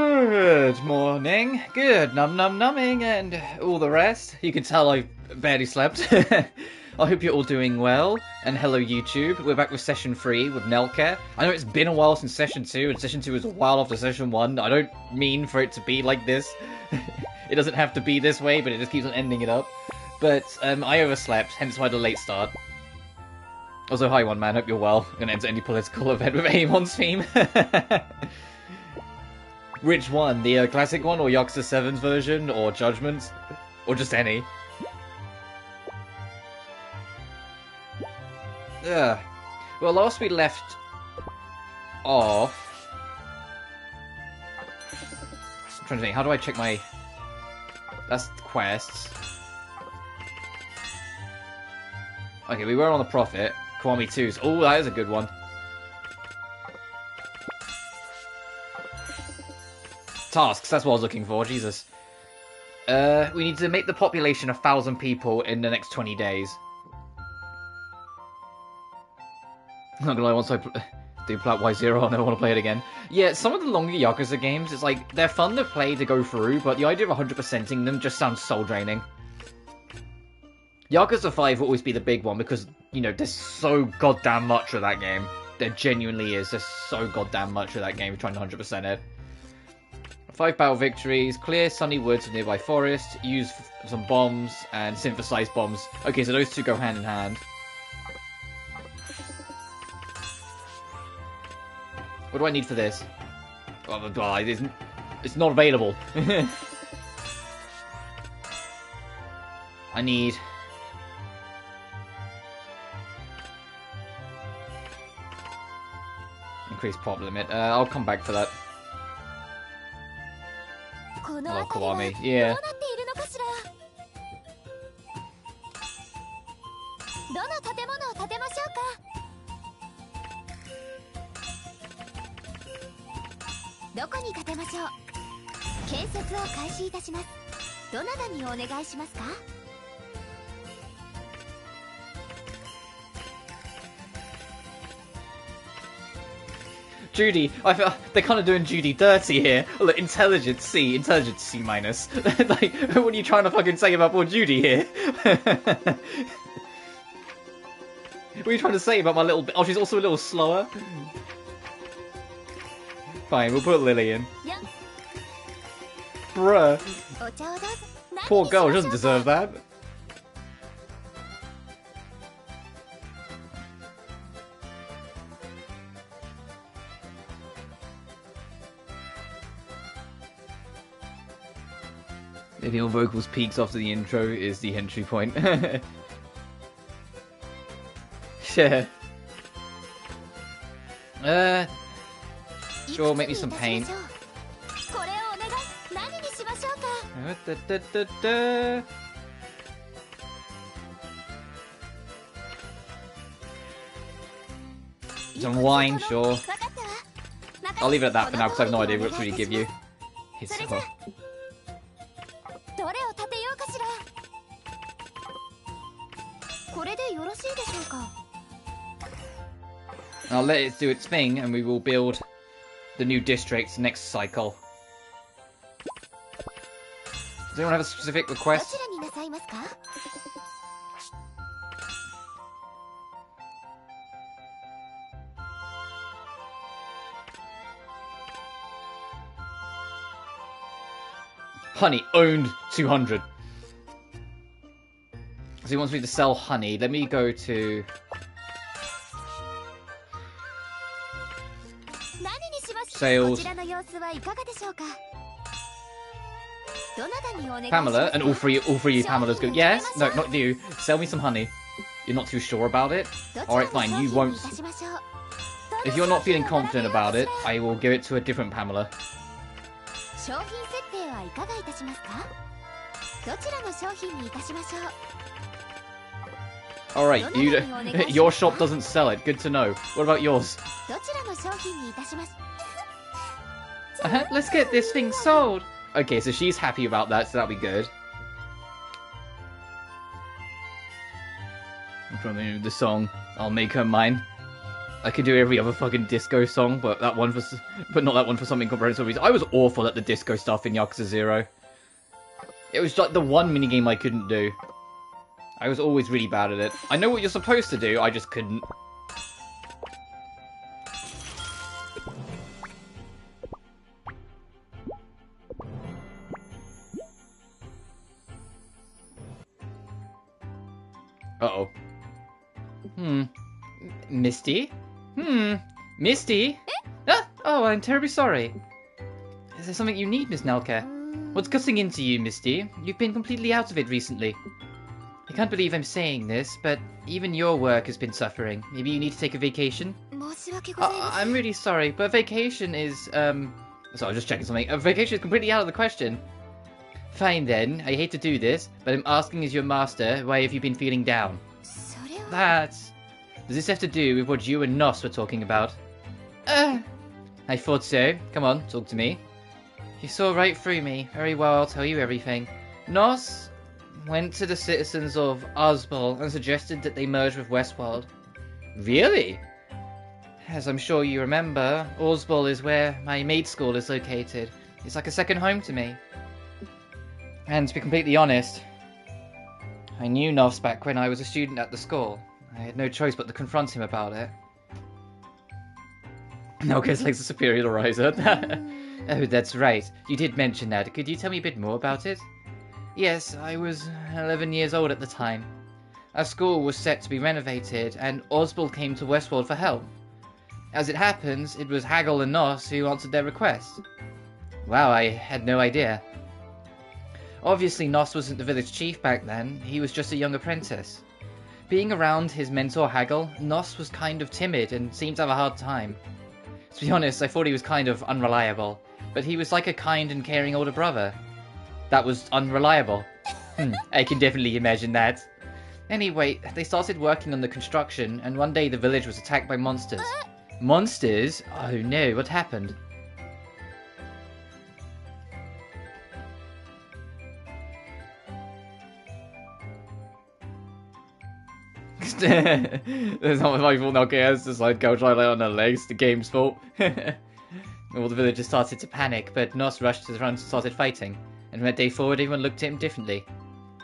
Good morning, good numbing, and all the rest. You can tell I barely slept. I hope you're all doing well, and hello YouTube. We're back with Session 3 with Nelke. I know it's been a while since Session 2, and Session 2 is a while after Session 1. I don't mean for it to be like this. It doesn't have to be this way, but it just keeps on ending it up. But I overslept, hence why the late start. Also, hi One Man, hope you're well. I'm gonna enter any political event with Amon's theme. Which one? The classic one, or Yakuza 7's version, or Judgment? Or just any? Ugh. Well, last we left off... I'm trying to think, how do I check my... That's quests. Okay, we were on the Prophet. Kurumi 2's. Oh, that is a good one. Tasks, that's what I was looking for, Jesus. We need to make the population 1,000 people in the next 20 days. I'm not gonna lie, once I do Plat Y0, I never want to play it again. Yeah, some of the longer Yakuza games, it's like, they're fun to play to go through, but the idea of 100%ing them just sounds soul draining. Yakuza 5 will always be the big one, because, you know, there's so goddamn much of that game. There genuinely is, there's so goddamn much of that game trying to 100% it. 5 battle victories, clear sunny woods and nearby forest, use some bombs, and synthesize bombs. Okay, so those two go hand in hand. What do I need for this? Oh, it's not available. I need... increase pop limit. I'll come back for that. Oh, Kurumi, yeah. Judy, I feel they're kind of doing Judy dirty here. Look, intelligence C minus. Like, what are you trying to fucking say about poor Judy here? What are you trying to say about my little... Oh, she's also a little slower? Fine, we'll put Lily in. Bruh. Poor girl, she doesn't deserve that. Maybe your vocals peaks after the intro is the entry point. Sure. Sure, make me some paint. Some wine, sure. I'll leave it at that for now because I have no idea what to really give you. I'll let it do its thing, and we will build the new districts next cycle. Does anyone have a specific request? Honey, owned 200. So he wants me to sell honey. Let me go to... sales. Pamela, and all three of you Pamela's go, yes? No, not you. Sell me some honey. You're not too sure about it? Alright, fine, you won't. If you're not feeling confident about it, I will give it to a different Pamela. Alright, your shop doesn't sell it. Good to know. What about yours? Let's get this thing sold. Okay, so she's happy about that, so that'll be good. From the song, I'll make her mine. I could do every other fucking disco song, but that one for, but not that one for something comprehensive reason. I was awful at the disco stuff in Yakuza 0. It was like the one minigame I couldn't do. I was always really bad at it. I know what you're supposed to do, I just couldn't. Uh-oh. Misty? Misty? Ah! Oh, I'm terribly sorry. Is there something you need, Miss Nelke? What's gutting into you, Misty? You've been completely out of it recently. I can't believe I'm saying this, but even your work has been suffering. Maybe you need to take a vacation? I'm really sorry, but vacation is, So I was just checking something. A vacation is completely out of the question. Fine then, I hate to do this, but I'm asking as your master, why have you been feeling down? Does this have to do with what you and Nos were talking about? I thought so. Come on, talk to me. You saw right through me. Very well, I'll tell you everything. Nos went to the citizens of Ozbol and suggested that they merge with Westworld. Really? As I'm sure you remember, Ozbol is where my maid school is located. It's like a second home to me. And to be completely honest, I knew Nos back when I was a student at the school. I had no choice but to confront him about it. Nelke's like the superiorizer. Oh, that's right. You did mention that. Could you tell me a bit more about it? Yes, I was 11 years old at the time. Our school was set to be renovated, and Ozbol came to Westworld for help. As it happens, it was Hagel and Nos who answered their request. Wow, I had no idea. Obviously, Nos wasn't the village chief back then. He was just a young apprentice. Being around his mentor Hagel, Nos was kind of timid and seemed to have a hard time. To be honest, I thought he was kind of unreliable, but he was like a kind and caring older brother. That was unreliable. I can definitely imagine that. Anyway, they started working on the construction, and one day the village was attacked by monsters. Monsters? Oh no, what happened? It's not my fault, Nelke has to slide go try lay on her legs, the game's fault. All the villagers started to panic, but Nos rushed to the front and started fighting. And from that day forward, everyone looked at him differently.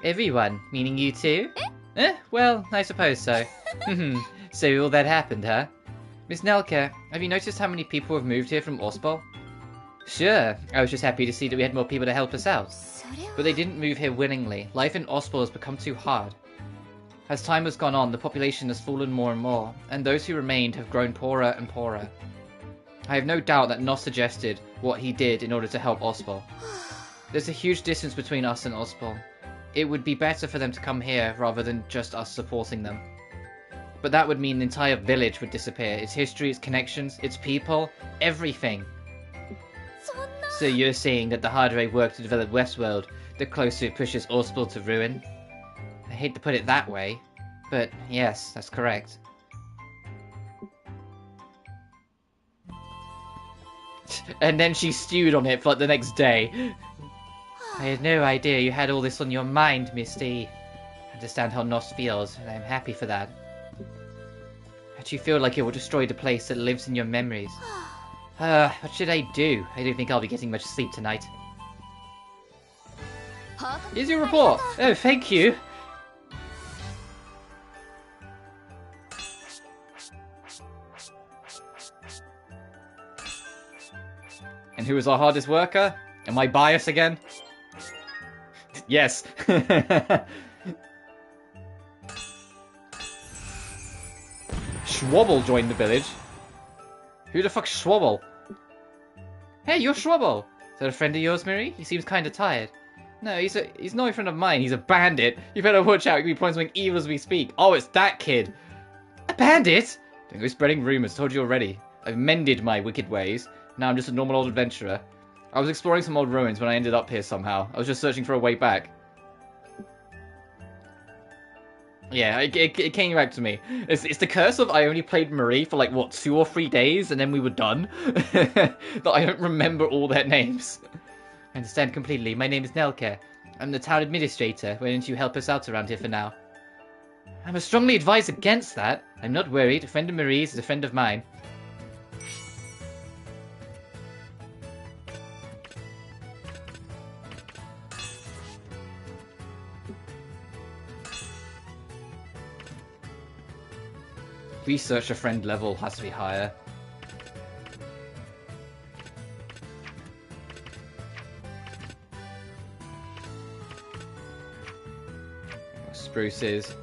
Everyone? Meaning you too? Well, I suppose so. So all that happened, huh? Miss Nelke, have you noticed how many people have moved here from Ozbol? Sure, I was just happy to see that we had more people to help us out. But they didn't move here willingly. Life in Ozbol has become too hard. As time has gone on, the population has fallen more and more, and those who remained have grown poorer and poorer. I have no doubt that Nos suggested what he did in order to help Ozbol. There's a huge distance between us and Ozbol. It would be better for them to come here rather than just us supporting them. But that would mean the entire village would disappear. Its history, its connections, its people, everything. So you're saying that the harder I work to develop Westworld, the closer it pushes Ozbol to ruin? I hate to put it that way, but yes, that's correct. And then she stewed on it for like the next day. I had no idea you had all this on your mind, Misty. I understand how Nos feels, and I'm happy for that. But you feel like it will destroy the place that lives in your memories. What should I do? I don't think I'll be getting much sleep tonight. Here's your report. Oh, thank you. And who was our hardest worker? Am I biased again? Yes. Schwabble joined the village. Who the fuck's Schwabble? Hey, you're Schwabble. Is that a friend of yours, Marie? He seems kind of tired. No, he's not a friend of mine. He's a bandit. You better watch out. He points something evil as we speak. Oh, it's that kid. A bandit? Don't go spreading rumors. Told you already. I've mended my wicked ways. Now I'm just a normal old adventurer. I was exploring some old ruins when I ended up here somehow. I was just searching for a way back. Yeah, it came back to me. It's the curse of I only played Marie for like, what, 2 or 3 days and then we were done? That I don't remember all their names. I understand completely. My name is Nelke. I'm the town administrator. Why don't you help us out around here for now? I must strongly advise against that. I'm not worried. A friend of Marie's is a friend of mine. Research a friend level has to be higher. Spruces.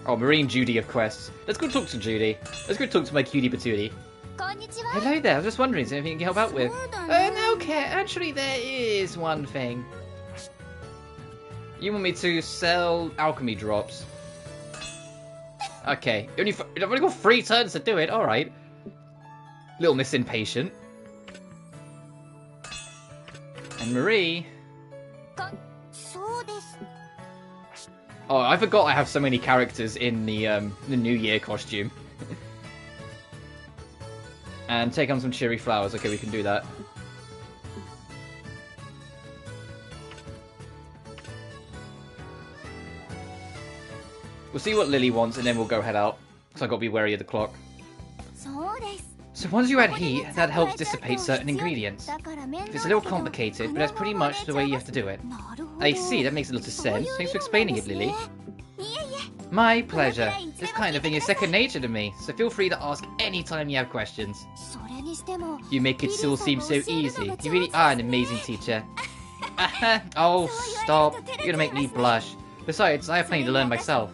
Oh, Marie and Judy have quests. Let's go talk to Judy. Let's go talk to my cutie patootie. Hello there, I was just wondering, is there anything you can help out with? Okay, actually there is one thing. You want me to sell alchemy drops? Okay, I've only got 3 turns to do it, alright. Little Miss Impatient. And Marie... Oh, I forgot I have so many characters in the New Year costume. And take on some cherry flowers. Okay, we can do that. We'll see what Lily wants and then we'll go head out. Because I've got to be wary of the clock. So once you add heat, that helps dissipate certain ingredients. It's a little complicated, but that's pretty much the way you have to do it. I see, that makes a lot of sense. Thanks for explaining it, Lily. My pleasure. This kind of thing is second nature to me, so feel free to ask anytime you have questions. You make it still seem so easy. You really are an amazing teacher. Oh, stop. You're gonna make me blush. Besides, I have plenty to learn myself.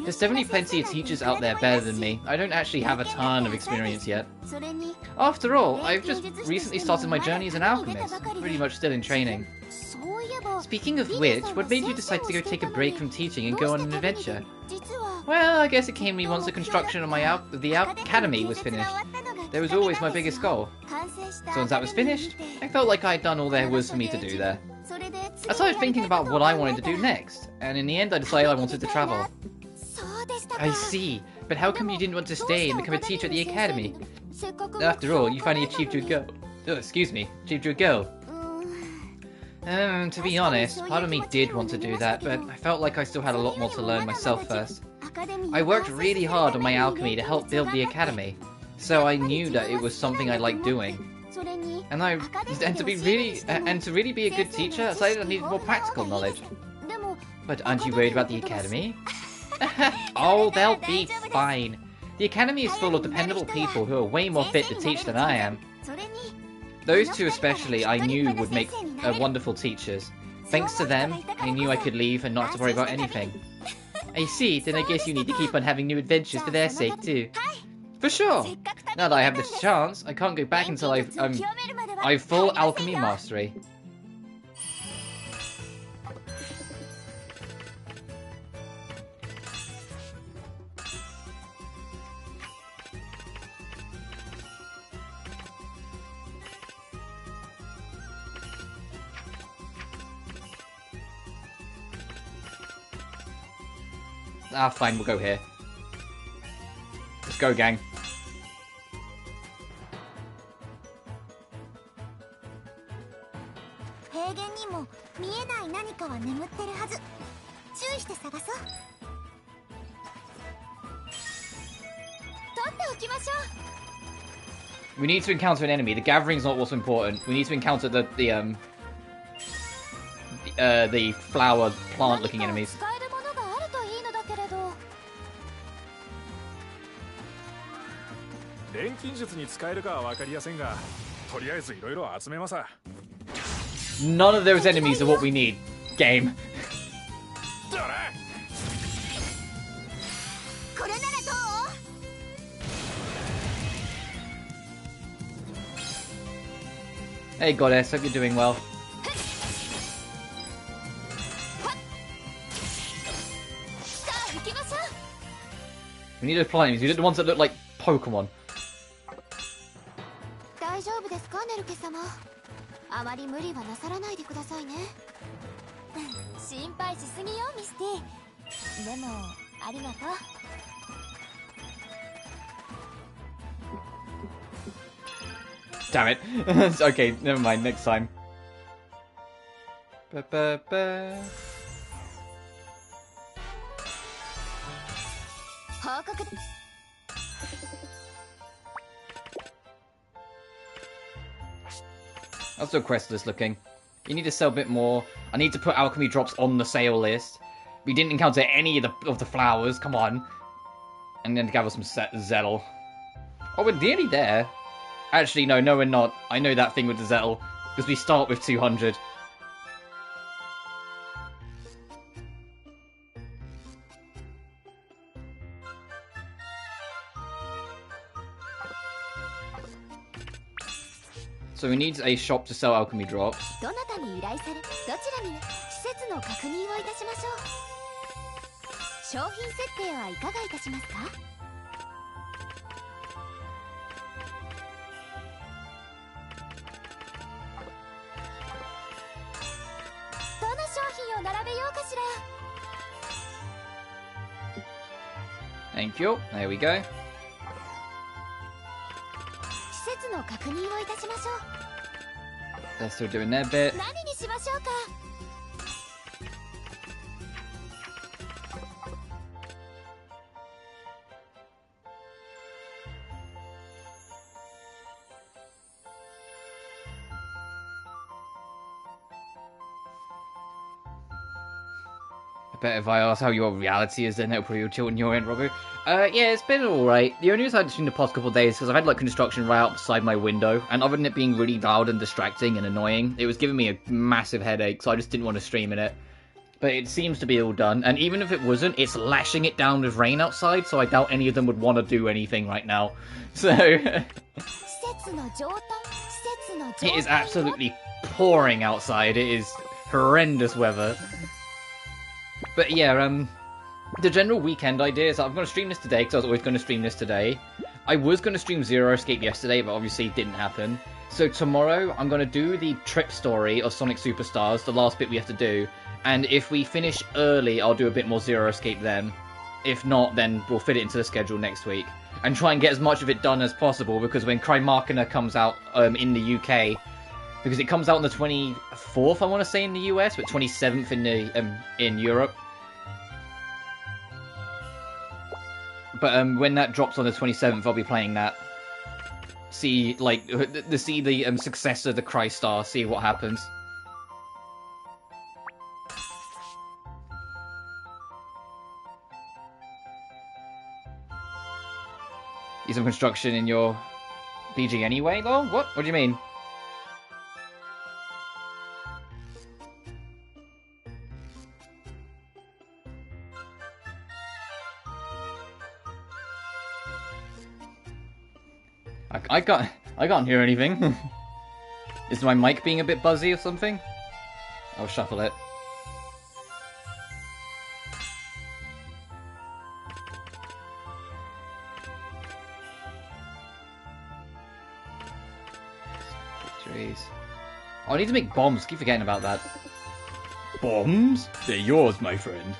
There's definitely plenty of teachers out there better than me. I don't actually have a ton of experience yet. After all, I've just recently started my journey as an alchemist. Pretty much still in training. Speaking of which, what made you decide to go take a break from teaching and go on an adventure? Well, I guess it came to me once the construction of the academy was finished. That was always my biggest goal. So once that was finished, I felt like I had done all there was for me to do there. I started thinking about what I wanted to do next, and in the end I decided I wanted to travel. I see, but how come you didn't want to stay and become a teacher at the academy? After all, you finally achieved your goal. Oh, excuse me, achieved your goal. To be honest, part of me did want to do that, but I felt like I still had a lot more to learn myself first. I worked really hard on my alchemy to help build the academy, so I knew that it was something I liked doing. And to really be a good teacher, I decided I needed more practical knowledge. But aren't you worried about the academy? Oh, they'll be fine. The academy is full of dependable people who are way more fit to teach than I am. Those two especially I knew would make wonderful teachers. Thanks to them, I knew I could leave and not have to worry about anything. I see, then I guess you need to keep on having new adventures for their sake too. For sure! Now that I have this chance, I can't go back until I've full alchemy mastery. Ah, fine, we'll go here. Let's go, gang. We need to encounter an enemy. The gathering's not what's important. We need to encounter the flower plant-looking enemies. None of those enemies are what we need, game. Hey goddess, hope you're doing well. We need those plant enemies. We need the ones that look like Pokemon. Damn it. Okay, never mind, next time. Ba-ba-ba. How's the quest list looking? You need to sell a bit more. I need to put alchemy drops on the sale list. We didn't encounter any of the flowers, come on. And then gather some Zettel. Oh, we're nearly there. Actually, no, we're not. I know that thing with the Zettel, because we start with 200. So we need a shop to sell alchemy drops. Thank you. There we go. They're still doing their bit. I bet if I ask how your reality is, then it'll probably chill on your end, Robu. Yeah, it's been alright. The only reason I've seen the past couple of days because I've had like construction right outside my window, and other than it being really loud and distracting and annoying, it was giving me a massive headache, so I just didn't want to stream in it. But it seems to be all done, and even if it wasn't, it's lashing it down with rain outside, so I doubt any of them would want to do anything right now. So... it is absolutely pouring outside. It is horrendous weather. But yeah, the general weekend idea is that I'm going to stream this today, because I was always going to stream this today. I was going to stream Zero Escape yesterday, but obviously it didn't happen. So tomorrow, I'm going to do the trip story of Sonic Superstars, the last bit we have to do. And if we finish early, I'll do a bit more Zero Escape then. If not, then we'll fit it into the schedule next week. And try and get as much of it done as possible, because when Krymarkina comes out in the UK... because it comes out on the 24th, I want to say, in the US, but 27th in Europe. But when that drops on the 27th, I'll be playing that. See, like, see the successor, the Crystar, see what happens. Use some construction in your BG anyway, though? What? What do you mean? I can't hear anything. Is my mic being a bit buzzy or something? I'll shuffle it. Trees. Oh, I need to make bombs. Keep forgetting about that. Bombs? They're yours, my friend.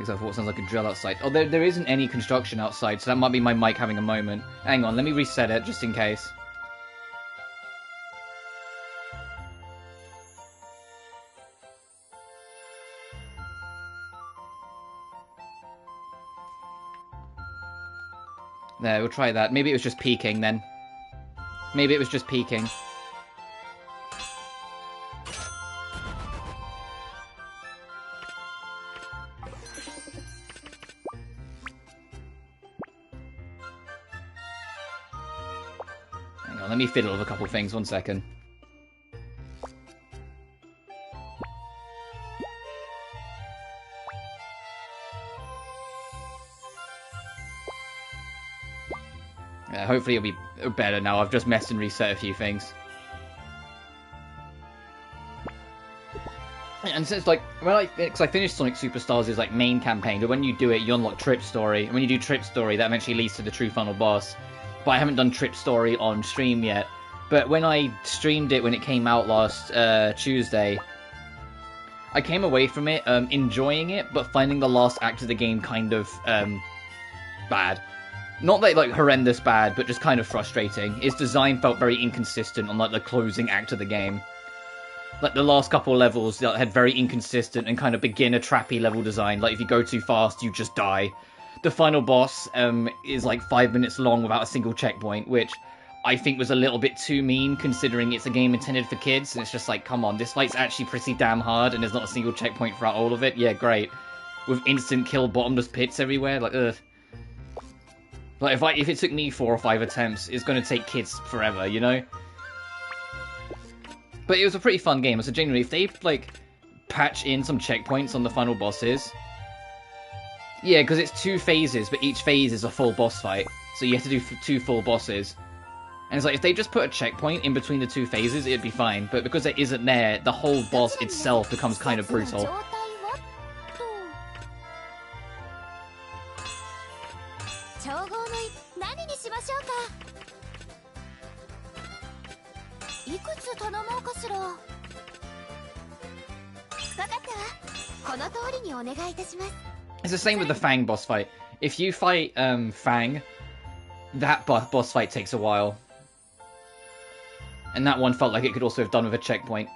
Except for what sounds like a drill outside. Oh, there isn't any construction outside, so that might be my mic having a moment. Hang on, let me reset it, just in case. There, we'll try that. Maybe it was just peaking, then. Maybe it was just peaking. Let me fiddle with a couple things, 1 second. Yeah, hopefully it'll be better now. I've just messed and reset a few things. And since, like, because I finished Sonic Superstars' like main campaign, but when you do it, you unlock Trip Story. And when you do Trip Story, that eventually leads to the true final boss. But I haven't done Trip Story on stream yet, But when I streamed it when it came out last Tuesday, I came away from it enjoying it, but finding the last act of the game kind of bad. Not like horrendous bad, but just kind of frustrating. Its design felt very inconsistent on like the closing act of the game. Like the last couple of levels had very inconsistent and kind of beginner trappy level design. Like if you go too fast, you just die. The final boss is like 5 minutes long without a single checkpoint, which I think was a little bit too mean considering it's a game intended for kids. And it's just like, come on, this fight's actually pretty damn hard and there's not a single checkpoint throughout all of it. Yeah, great. With instant kill bottomless pits everywhere, like ugh. Like if it took me 4 or 5 attempts, it's going to take kids forever, you know? But it was a pretty fun game. So genuinely, if they like patch in some checkpoints on the final bosses, yeah, because it's 2 phases, but each phase is a full boss fight, so you have to do 2 full bosses. And it's like if they just put a checkpoint in between the 2 phases, it'd be fine. But because it isn't there, the whole boss itself becomes kind of brutal. It's the same with the Fang boss fight. If you fight Fang, that boss fight takes a while. And that one felt like it could also have done with a checkpoint.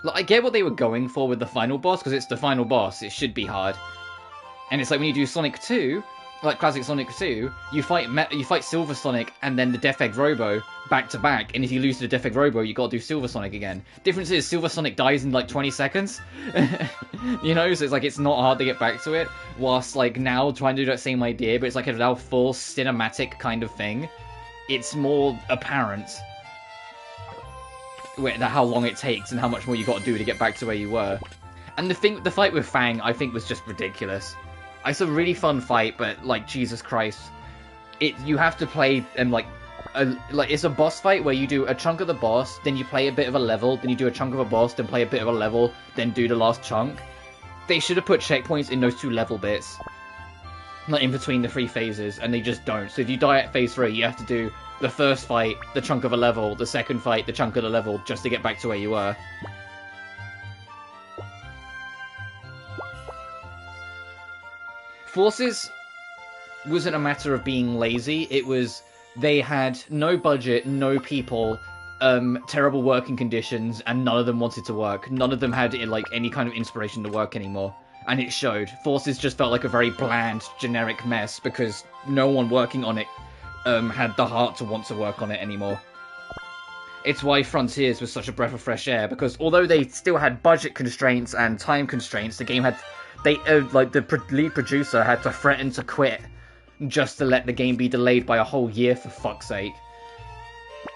Like, I get what they were going for with the final boss, because it's the final boss, it should be hard. And it's like when you do Sonic 2, like classic Sonic 2, you fight Silver Sonic and then the Death Egg Robo back to back, and if you lose to the Death Egg Robo, you gotta do Silver Sonic again. Difference is Silver Sonic dies in like 20 seconds. You know, so it's like it's not hard to get back to it. Whilst like now trying to do that same idea, but it's like a now full cinematic kind of thing. It's more apparent how long it takes and how much more you gotta do to get back to where you were. And the fight with Fang, I think, was just ridiculous. It's a really fun fight, but like Jesus Christ, you have to play like it's a boss fight where you do a chunk of the boss, then you play a bit of a level, then you do a chunk of a boss, then play a bit of a level, then do the last chunk. They should have put checkpoints in those 2 level bits, like in between the 3 phases, and they just don't. So if you die at phase 3, you have to do the first fight, the chunk of a level, the second fight, the chunk of the level, just to get back to where you were. Forces wasn't a matter of being lazy, it was they had no budget, no people, terrible working conditions, and none of them wanted to work. None of them had like any kind of inspiration to work anymore. And it showed. Forces just felt like a very bland, generic mess because no one working on it had the heart to want to work on it anymore. It's why Frontiers was such a breath of fresh air, because although they still had budget constraints and time constraints, the game had... like, the lead producer had to threaten to quit just to let the game be delayed by a whole year, for fuck's sake.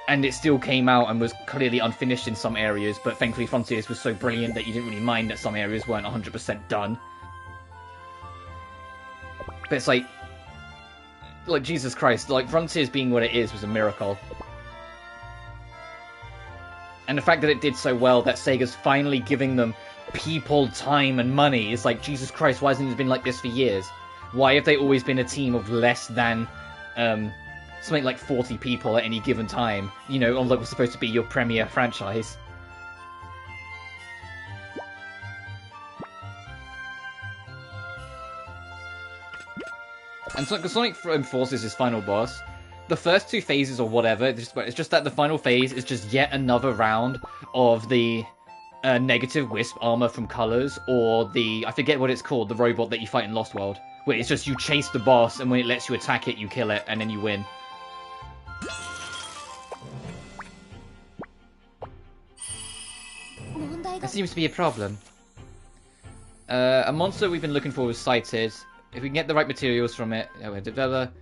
And it still came out and was clearly unfinished in some areas, but thankfully Frontiers was so brilliant that you didn't really mind that some areas weren't 100% done. But it's like, Jesus Christ, like, Frontiers being what it is was a miracle. And the fact that it did so well, that Sega's finally giving them people, time, and money, is like, Jesus Christ, why hasn't it been like this for years? Why have they always been a team of less than, something like 40 people at any given time? You know, on what was supposed to be your premier franchise. And Sonic Forces is final boss. The first 2 phases or whatever, it's just that the final phase is just yet another round of the negative Wisp armor from Colors, or the, I forget what it's called, the robot that you fight in Lost World, where it's just you chase the boss, and when it lets you attack it, you kill it, and then you win. There seems to be a problem. A monster we've been looking for was sighted. If we can get the right materials from it, we'll develop.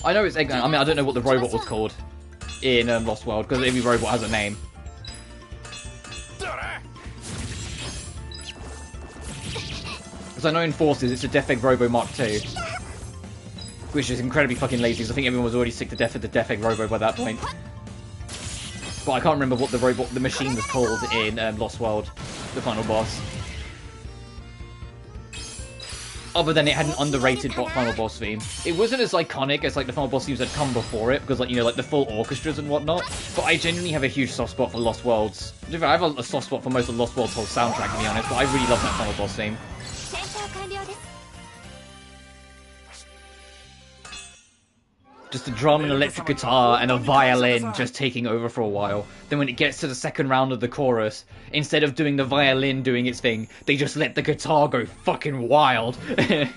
I know it's Eggman. I mean, I don't know what the robot was called in Lost World, because every robot has a name. Because I know in Forces it's a Death Egg Robo Mark II. Which is incredibly fucking lazy, because I think everyone was already sick to death of the Death Egg Robo by that point. But I can't remember what the machine was called in Lost World, the final boss. Other than it had an underrated final boss theme. It wasn't as iconic as like the final boss themes that come before it, because like, you know, like the full orchestras and whatnot. But I genuinely have a huge soft spot for Lost Worlds. I have a soft spot for most of Lost World's whole soundtrack, to be honest, but I really love that final boss theme. Just a drum and electric guitar and a violin just taking over for a while. Then when it gets to the second round of the chorus, instead of doing the violin doing its thing, they just let the guitar go fucking wild. And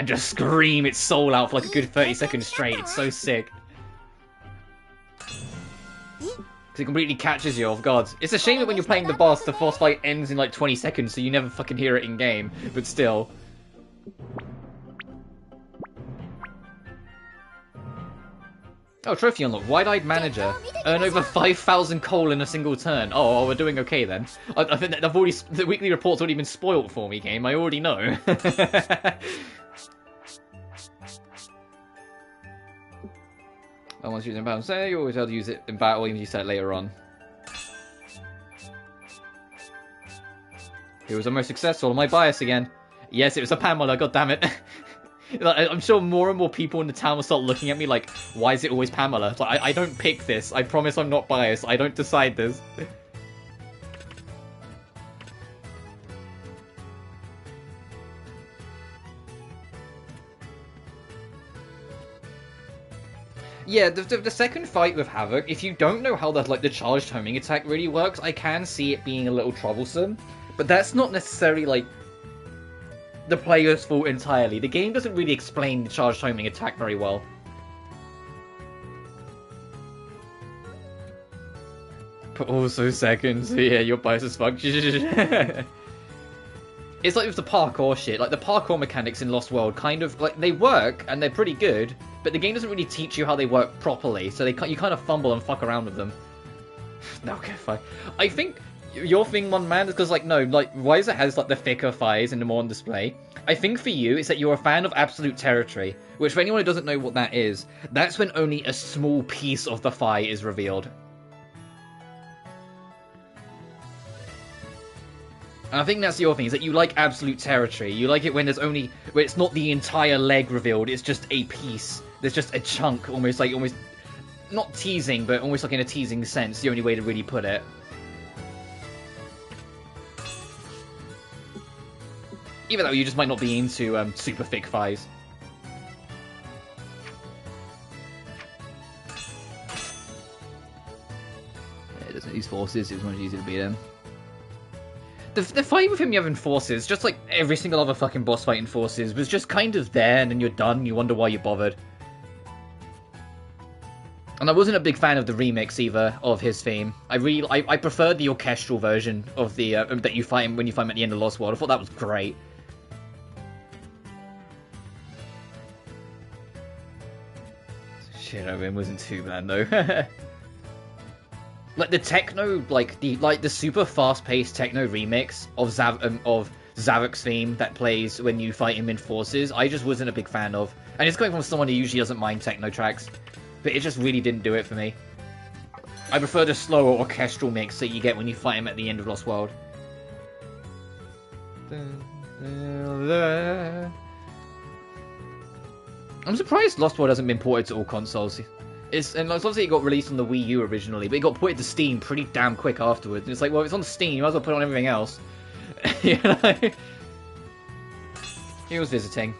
just scream its soul out for like a good 30 seconds straight. It's so sick. Because it completely catches you off guard. It's a shame that when you're playing the boss, the boss fight ends in like 20 seconds, so you never fucking hear it in game. But still. Oh, trophy unlocked. Wide-eyed manager. Earn over 5,000 coal in a single turn. Oh, we're doing okay then. I think that the weekly report's already been spoiled for me, game. I already know. Once used in battle, say you always have to use it in battle, even if you set it later on. Who was the most successful? My bias again. Yes, it was a Pamela. God damn it. I'm sure more and more people in the town will start looking at me like, why is it always Pamela? Like, I don't pick this. I promise I'm not biased. I don't decide this. Yeah, the second fight with Havoc, if you don't know how the charged homing attack really works, I can see it being a little troublesome. But that's not necessarily, like, the player's fault entirely. The game doesn't really explain the charged homing attack very well. But also seconds, yeah, you're biased as fuck. It's like with the parkour shit, like the parkour mechanics in Lost World kind of, like, they work, and they're pretty good, but the game doesn't really teach you how they work properly, so you kind of fumble and fuck around with them. No, okay, fine. I think your thing, one man, is because, like, no, like, Wiser has, like, the thicker thighs and the more on display. I think for you, it's that you're a fan of absolute territory, which for anyone who doesn't know what that is, that's when only a small piece of the thigh is revealed. And I think that's your thing, is that you like absolute territory. You like it when where it's not the entire leg revealed, it's just a piece. There's just a chunk, almost, not teasing, but almost like in a teasing sense, the only way to really put it. Even though you just might not be into super thick thighs. Yeah, it doesn't use forces, it was much easier to beat him. The fight with him you have in Forces, just like every single other fucking boss fight in Forces, was just kind of there and then you're done and you wonder why you bothered. And I wasn't a big fan of the remix either of his theme. I preferred the orchestral version of the that you fight him when you fight him at the end of Lost World. I thought that was great. Shit, I mean, it wasn't too bad though. Like the techno, like the super fast-paced techno remix of Zavok's theme that plays when you fight him in Forces, I just wasn't a big fan of. And it's coming from someone who usually doesn't mind techno tracks, but it just really didn't do it for me. I prefer the slower orchestral mix that you get when you fight him at the end of Lost World. I'm surprised Lost World hasn't been ported to all consoles. And obviously it got released on the Wii U originally, but it got ported to Steam pretty damn quick afterwards. And it's like, well, if it's on Steam, you might as well put it on everything else. You know? He was visiting.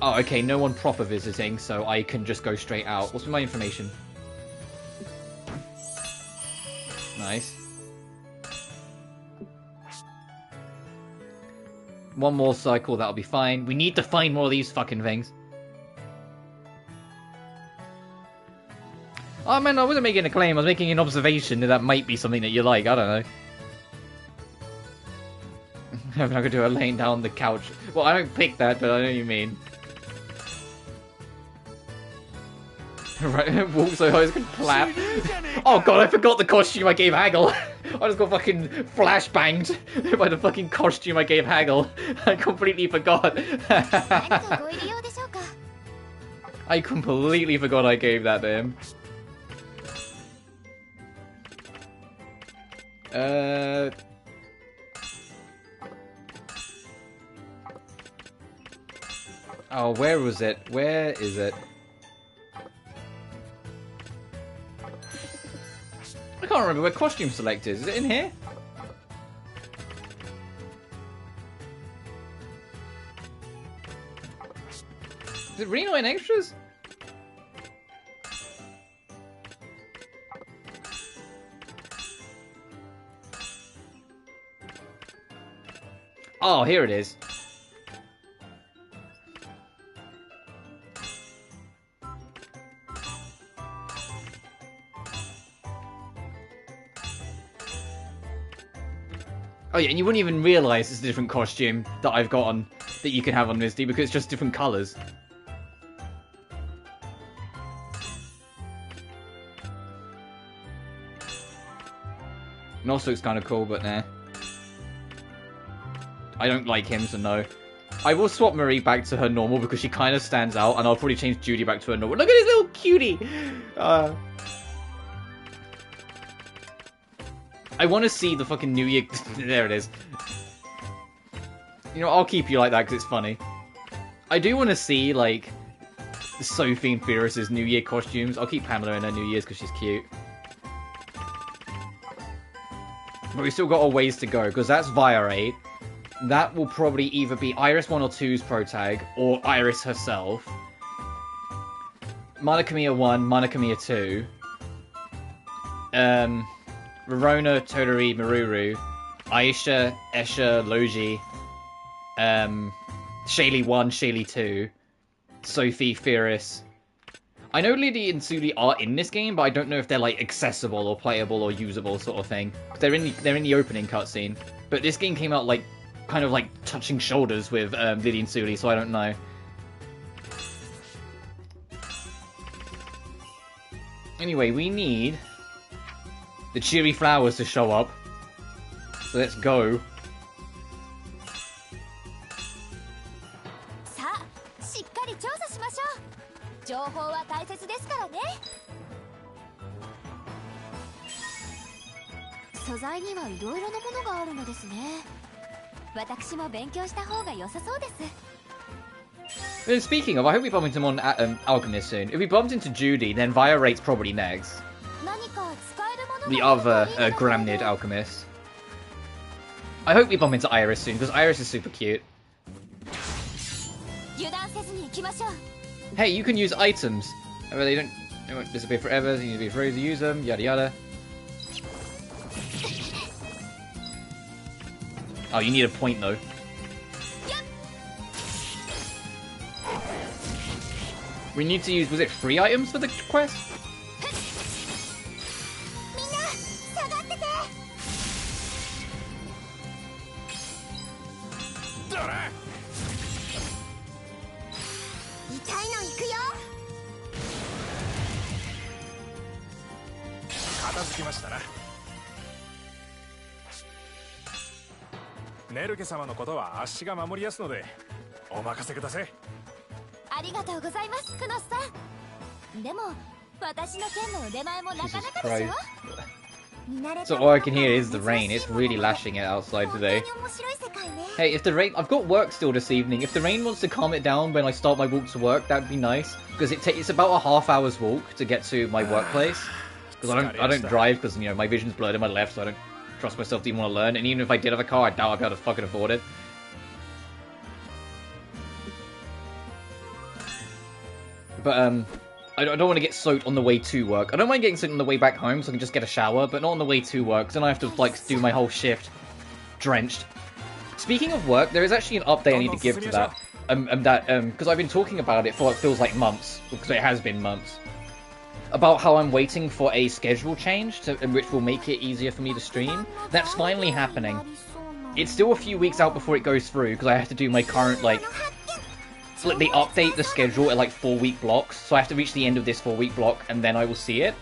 Oh, okay, no one proper visiting, so I can just go straight out. What's my information? Nice. One more cycle, that'll be fine. We need to find more of these fucking things. Oh man, I wasn't making a claim, I was making an observation that might be something that you like, I don't know. I'm not gonna do a laying down on the couch. Well, I don't pick that, but I know what you mean. Right, walk so high, it's gonna clap. Oh god, I forgot the costume I gave Haggle. I just got fucking flashbanged by the fucking costume I gave Haggle. I completely forgot. I completely forgot I gave that to him. Oh, where was it? Where is it? I can't remember where costume select is. Is it in here? Is it really not in extras? Oh, here it is. Oh yeah, and you wouldn't even realise it's a different costume that I've got on, that you can have on Misty, because it's just different colours. And also looks kind of cool, but nah. I don't like him, so no. I will swap Marie back to her normal because she kind of stands out, and I'll probably change Judy back to her normal. Look at his little cutie! I want to see the fucking New Year... There it is. You know, I'll keep you like that because it's funny. I do want to see, like, Sophie and Fierce's New Year costumes. I'll keep Pamela in her New Year's because she's cute. But we still got a ways to go, because that's Viorate. That will probably either be Iris 1 or 2's pro tag, or Iris herself. Monokamiya 1, Monokamiya 2. Rorona, Todori, Maruru. Aisha, Esha, Loji. Shaylee 1, Shaylee 2. Sophie, Fierce. I know Liddy and Suli are in this game, but I don't know if they're like accessible or playable or usable sort of thing. They're in the opening cutscene, but this game came out like kind of like touching shoulders with Liddy and Suli, so I don't know. Anyway, we need the cheery flowers to show up, so let's go. Speaking of, I hope we bump into him on Alchemist soon. If we bumped into Judy, then Viorate's probably next. The other Gramnid Alchemist. I hope we bump into Iris soon, because Iris is super cute. Hey, you can use items. However, they won't disappear forever, so you need to be afraid to use them, yada yada. Oh, you need a point though. We need to use, was it 3 items for the quest? Nelke 様のことはあっしが守りやすのでお任せください。ありがとうございます、クノスさん。でも私の剣の腕前もなかなかでしょ。So all I can hear is the rain. It's really lashing it outside today. Hey, if the rain... I've got work still this evening. If the rain wants to calm it down when I start my walk to work, that'd be nice. Because it's about a half-hour's walk to get to my workplace. Because I don't drive because, you know, my vision's blurred in my left, so I don't trust myself to even want to learn. And even if I did have a car, I doubt I'd be able to fucking afford it. But, I don't want to get soaked on the way to work. I don't mind getting soaked on the way back home so I can just get a shower, but not on the way to work, because then I have to, like, do my whole shift drenched. Speaking of work, there is actually an update I need to give to that. Because I've been talking about it for what feels like months, because it has been months. About how I'm waiting for a schedule change, which will make it easier for me to stream. That's finally happening. It's still a few weeks out before it goes through, because I have to do my current, like... They update the schedule at like 4-week blocks, so I have to reach the end of this 4-week block and then I will see it.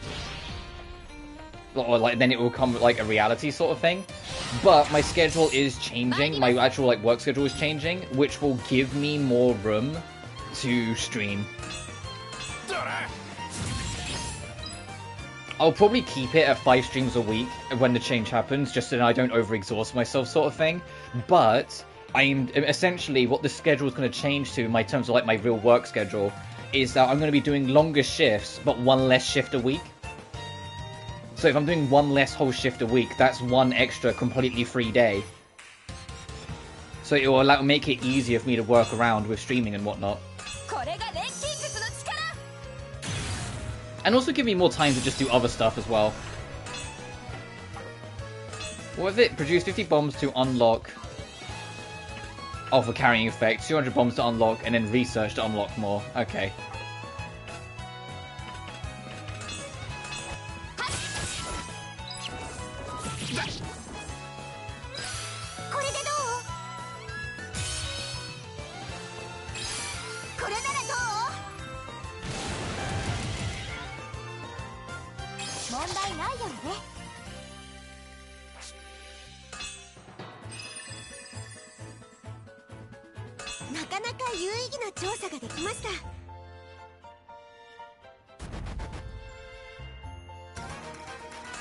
Or like then it will come like a reality sort of thing. But my schedule is changing, my actual like work schedule is changing, which will give me more room to stream. I'll probably keep it at 5 streams a week when the change happens, just so that I don't overexhaust myself sort of thing. But I'm essentially what the schedule is going to change to in my terms of like my real work schedule is that I'm going to be doing longer shifts, but one less shift a week. So if I'm doing one less whole shift a week, that's one extra completely free day. So it will make it easier for me to work around with streaming and whatnot. And also give me more time to just do other stuff as well. What was it? Produce 50 bombs to unlock... Oh, for carrying effect. 200 bombs to unlock, and then research to unlock more. Okay.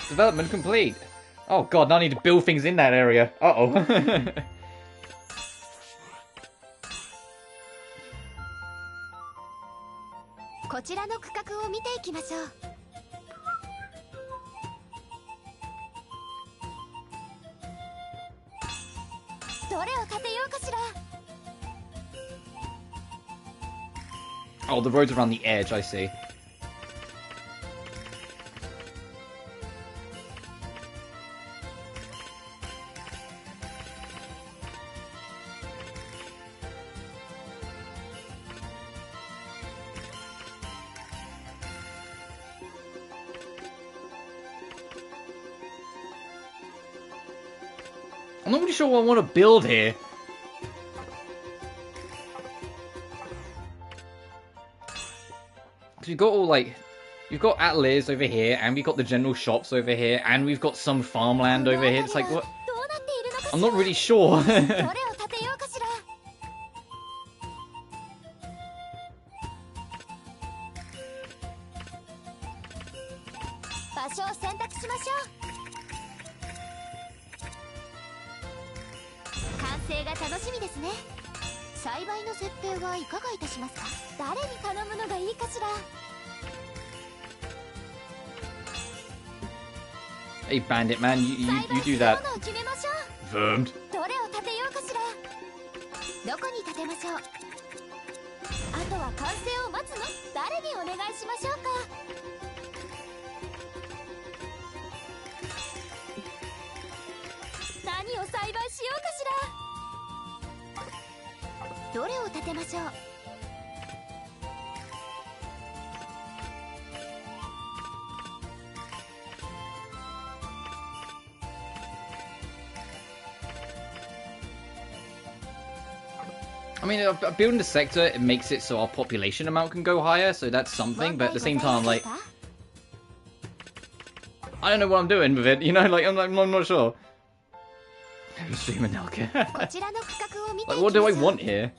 Development complete. Oh god, now I need to build things in that area. Uh-oh. Oh, the road's around the edge, I see. I'm not really sure what I want to build here. Because we've got all, like... We've got Atlas over here, and we've got the general shops over here, and we've got some farmland over here. It's like, what? I'm not really sure. Hey, bandit man, you do that. Vermed. I mean, building the sector, it makes it so our population amount can go higher, so that's something, but at the same time, like... I don't know what I'm doing with it, you know, like, I'm not sure. I'm streaming Nelke. Like, what do I want here?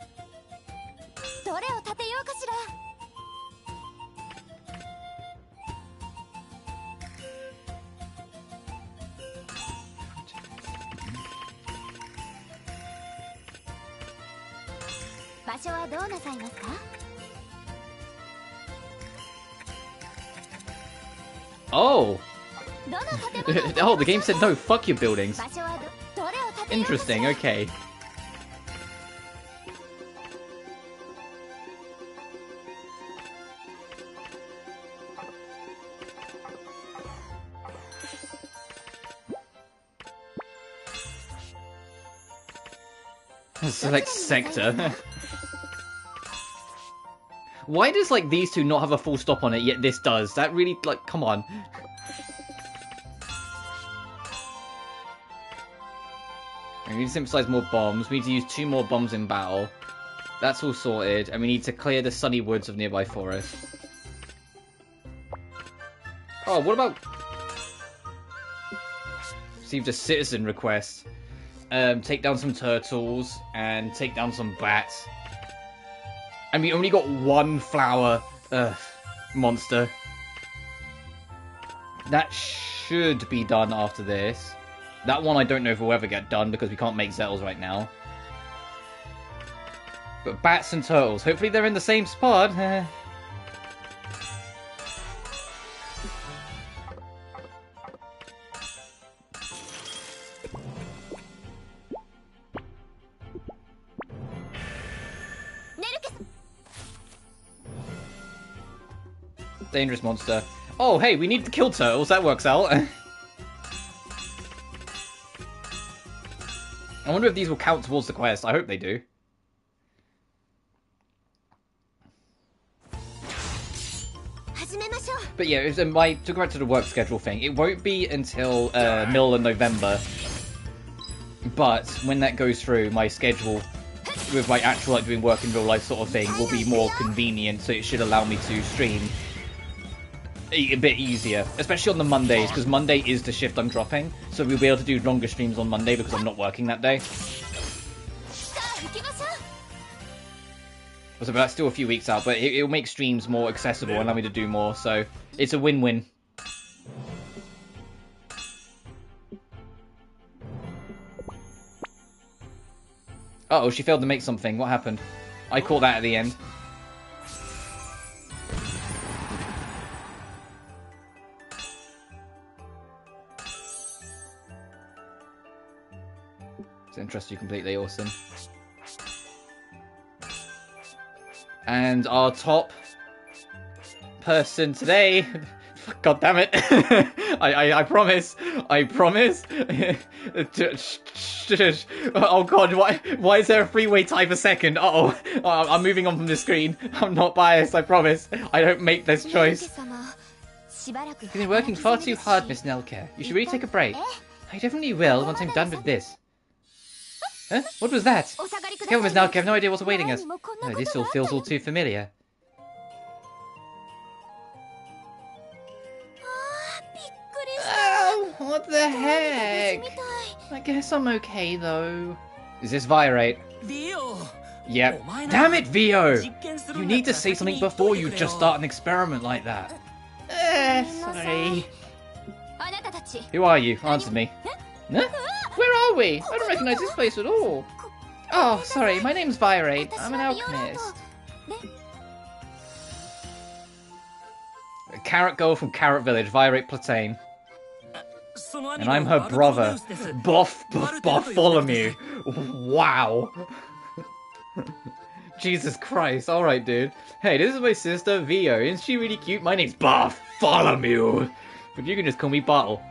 Oh! Oh, the game said no, fuck your buildings. Interesting, okay. Select sector. Why does, like, these two not have a full stop on it, yet this does? That really, like, come on. We need to synthesize more bombs. We need to use 2 more bombs in battle. That's all sorted. And we need to clear the sunny woods of nearby forests. Oh, what about... Received a citizen request. Take down some turtles and take down some bats. And we only got 1 flower monster. That should be done after this. That one I don't know if will ever get done because we can't make Zettles right now. But bats and turtles, hopefully they're in the same spot. Dangerous monster. Oh, hey, we need to kill turtles. That works out. I wonder if these will count towards the quest. I hope they do. But yeah, to go back to the work schedule thing, it won't be until middle of November. But when that goes through, my schedule with my actual like doing work in real life sort of thing will be more convenient, so it should allow me to stream a bit easier, especially on the Mondays, because Monday is the shift I'm dropping, so we'll be able to do longer streams on Monday because I'm not working that day. So, but that's still a few weeks out, but it'll make streams more accessible and allow me to do more, so it's a win-win. Uh-oh, she failed to make something. What happened? I caught that at the end. It's interesting, completely awesome. And our top person today... God damn it. I promise. Oh god, why is there a freeway time per second? Uh-oh. I'm moving on from the screen. I'm not biased, I promise. I don't make this choice. You've been working far too hard, Miss Nelke. You should really take a break. I definitely will once I'm done with this. Huh? What was that? Come on, Miss Nelke, I have no idea what's awaiting us. Oh, this all feels all too familiar. Oh, what the heck? I guess I'm okay, though. Is this Virate? Yep. Damn it, Vio! You need to say something before you just start an experiment like that. Sorry. Who are you? Answer me. Huh? Where are we? I don't recognize this place at all. Oh, sorry, my name's Virate. I'm an alchemist. A carrot girl from Carrot Village, Virate Platane. And I'm her brother, Bartholomew. Wow. Jesus Christ. Alright, dude. Hey, this is my sister, Vio. Isn't she really cute? My name's Bartholomew. But you can just call me Bartle.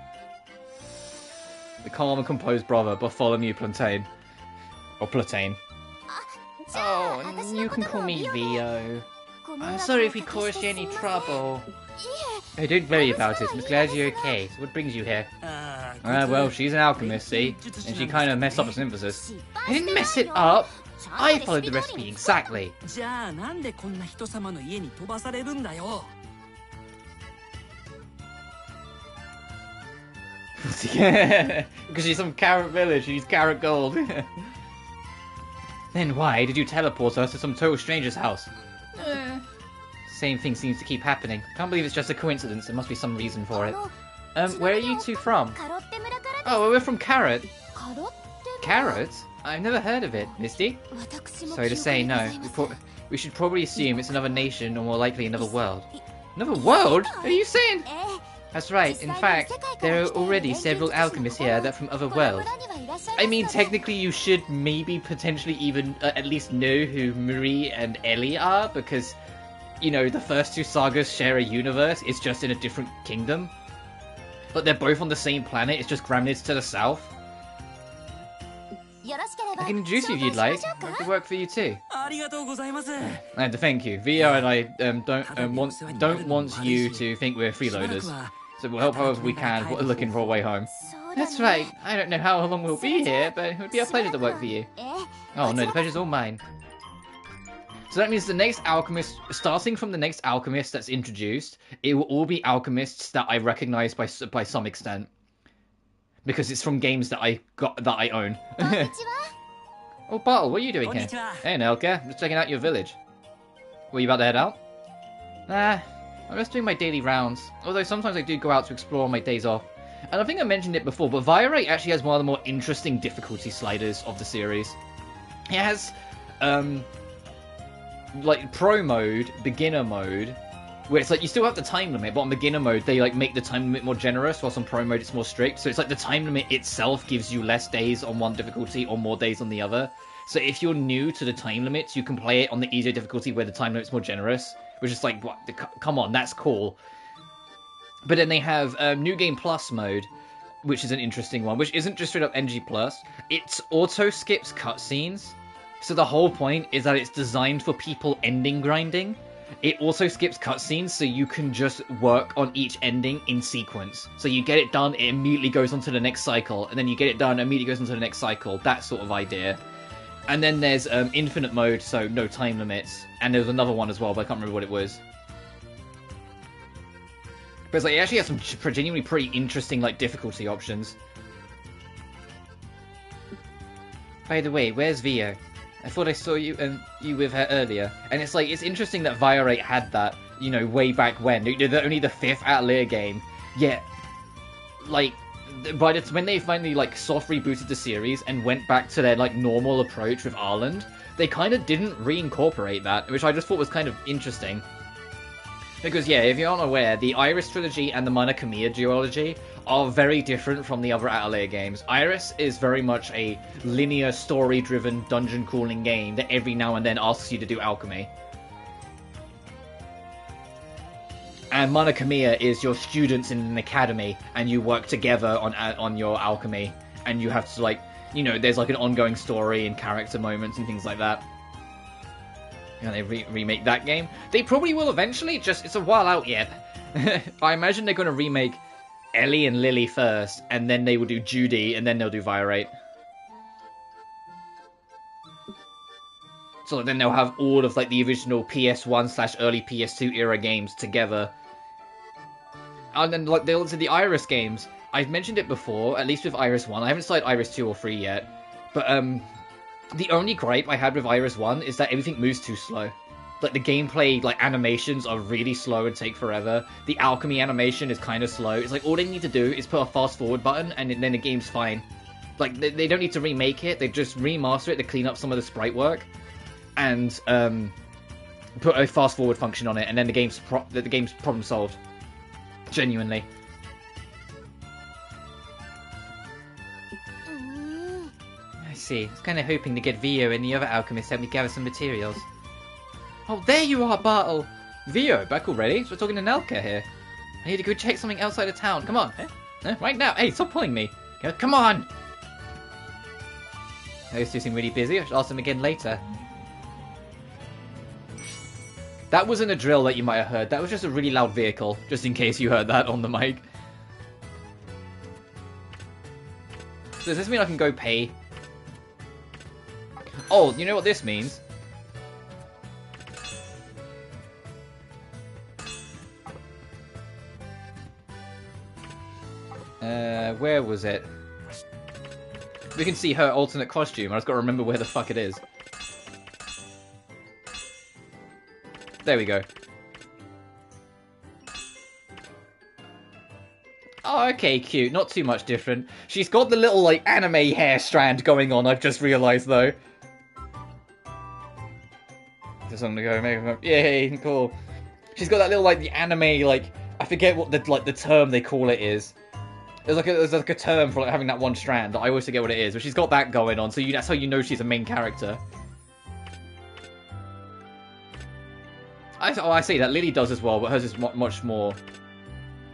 The calm and composed brother, Bartholomew Platane. Or Platane. Oh, you can call me Vio. I'm sorry if we caused you any trouble. Hey, don't worry about it. I'm glad you're okay. So what brings you here? Well, she's an alchemist, see? And she kind of messed up the synthesis. I didn't mess it up! I followed the recipe exactly. Because she's from Carrot Village, she's Carrot Gold. Then why did you teleport us to some total stranger's house? Same thing seems to keep happening. Can't believe it's just a coincidence. There must be some reason for it. Where are you two from? Oh, well, we're from Carrot. Carrot? I've never heard of it, Misty. Sorry to say, no. We should probably assume it's another nation, or more likely another world. Another world? What are you saying? That's right. In fact, there are already several alchemists here that are from other worlds. I mean, technically you should maybe potentially even at least know who Marie and Ellie are, because, you know, the first two sagas share a universe, it's just in a different kingdom. But they're both on the same planet, it's just Gramnid's to the south. I can introduce you if you'd like. That could work for you too. I have to thank you. Vio and I don't want you to think we're freeloaders. So we'll help however we can looking for a way home. That's right. I don't know how long we'll be here, but it would be a pleasure to work for you. Oh no, the pleasure's all mine. So that means the next alchemist, starting from the next alchemist that's introduced, it will all be alchemists that I recognize by some extent. Because it's from games that I own. Oh, Bartle, what are you doing here? Hey, Nelke, just checking out your village. Were you about to head out? I'm just doing my daily rounds, although sometimes I do go out to explore on my days off. And I think I mentioned it before, but Viorite actually has one of the more interesting difficulty sliders of the series. It has, like, pro mode, beginner mode, where it's like you still have the time limit, but on beginner mode they like make the time limit more generous, whilst on pro mode it's more strict. So it's like the time limit itself gives you less days on one difficulty or more days on the other. So if you're new to the time limits, you can play it on the easier difficulty where the time limit's more generous, which is like, what? Come on, that's cool. But then they have New Game Plus mode, which is an interesting one, which isn't just straight up NG+. It's auto-skips cutscenes. So the whole point is that it's designed for people ending grinding. It also skips cutscenes, so you can just work on each ending in sequence. So you get it done, it immediately goes on to the next cycle, and then you get it done, immediately goes on to the next cycle. That sort of idea. And then there's infinite mode, so no time limits. And there's another one as well, but I can't remember what it was. But it's like, it actually has some genuinely pretty interesting like difficulty options. By the way, where's Vio? I thought I saw you with her earlier. And it's like, it's interesting that Viorite had that, you know, way back when. They're only the 5th Atelier game. Yet, like, when they finally, like, soft rebooted the series and went back to their, like, normal approach with Arland, they kind of didn't reincorporate that, which I just thought was kind of interesting. Because, yeah, if you're not aware, the Iris trilogy and the Mana Khemia duology are very different from the other Atelier games. Iris is very much a linear, story-driven, dungeon-crawling game that every now and then asks you to do alchemy. And Mana Khemia is your students in an academy, and you work together on your alchemy, and you have to, like, you know, there's like an ongoing story and character moments and things like that. And they remake that game. They probably will eventually, just it's a while out yet. I imagine they're going to remake Ellie and Lily first, and then they will do Judy, and then they'll do Viorite. So then they'll have all of like the original PS1 / early PS2 era games together. And then like they'll do the Iris games. I've mentioned it before, at least with Iris 1. I haven't started Iris 2 or 3 yet. But the only gripe I had with Iris 1 is that everything moves too slow. Like, the gameplay, like, animations are really slow and take forever. The alchemy animation is kind of slow. It's like, all they need to do is put a fast-forward button, and then the game's fine. Like, they don't need to remake it. They just remaster it to clean up some of the sprite work. And, put a fast-forward function on it, and then the game's problem solved. Genuinely. I see. I was kind of hoping to get Vio and the other alchemists help me gather some materials. Oh, there you are, Bartle! Vio, back already? So we're talking to Nelke here. I need to go check something outside of town. Come on. Right now. Hey, stop pulling me. Come on! Those two seem really busy. I should ask them again later. That wasn't a drill that you might have heard. That was just a really loud vehicle, just in case you heard that on the mic. So does this mean I can go pay? Oh, you know what this means? Where was it? We can see her alternate costume. I just gotta remember where the fuck it is. There we go. Oh, okay, cute. Not too much different. She's got the little, like, anime hair strand going on, I've just realised, though. Just want to go make yay, cool. She's got that little, like, the anime, like, I forget what the term they call it is. There's like a term for like having that one strand. I always forget what it is, but she's got that going on, so that's how you know she's a main character. I see that Lily does as well, but hers is much more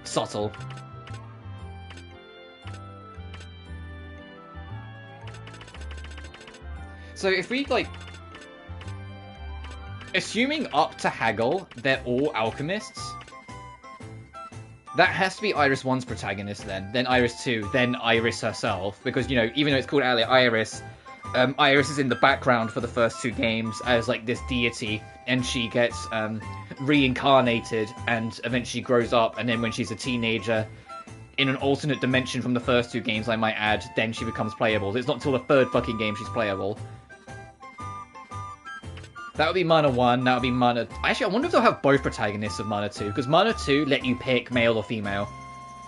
subtle. So if we like, assuming up to Haggle, they're all alchemists. That has to be Iris 1's protagonist then Iris 2, then Iris herself. Because, you know, even though it's called Iris, Iris is in the background for the first 2 games as, like, this deity. And she gets reincarnated and eventually grows up. And then when she's a teenager, in an alternate dimension from the first 2 games, I might add, then she becomes playable. It's not until the 3rd fucking game she's playable. That would be Mana 1, that would be Mana... Actually, I wonder if they'll have both protagonists of Mana 2, because Mana 2 let you pick male or female.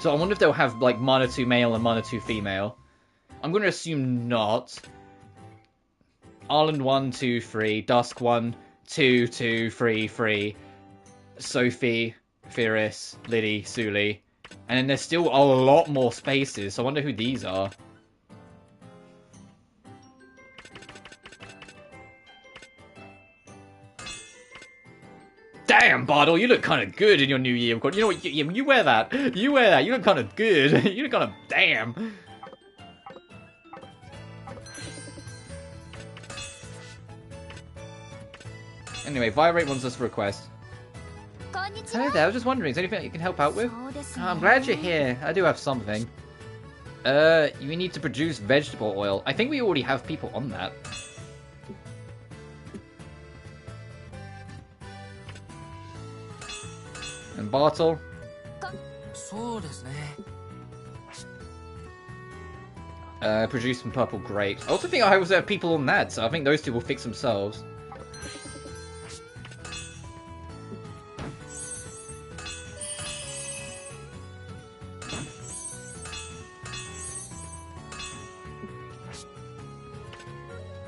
So I wonder if they'll have, like, Mana 2 male and Mana 2 female. I'm going to assume not. Arland 1, 2, 3. Dusk 1, 2, 2, 3, 3. Sophie, Firis, Liddy, Suli. And then there's still a lot more spaces, so I wonder who these are. Damn, Bartle, you look kind of good in your new year. You know what? You wear that. You wear that. You look kind of good. You look kind of... Damn. Anyway, Vibrate wants us to request. Hello there, I was just wondering, is there anything that you can help out with? Oh, I'm glad you're here. I do have something. You need to produce vegetable oil. I think we already have people on that. And Bartle. Produce some purple grapes. I also think I also have people on that, so I think those two will fix themselves.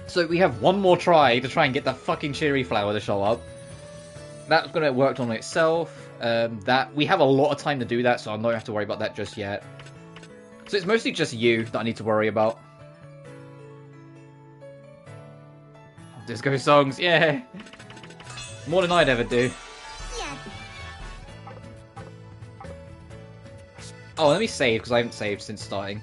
So we have one more try to try and get that fucking cherry flower to show up. That's going to work on itself. That we have a lot of time to do that, so I don't have to worry about that just yet. So it's mostly just you that I need to worry about. Disco songs, yeah. More than I'd ever do. Oh, let me save, because I haven't saved since starting.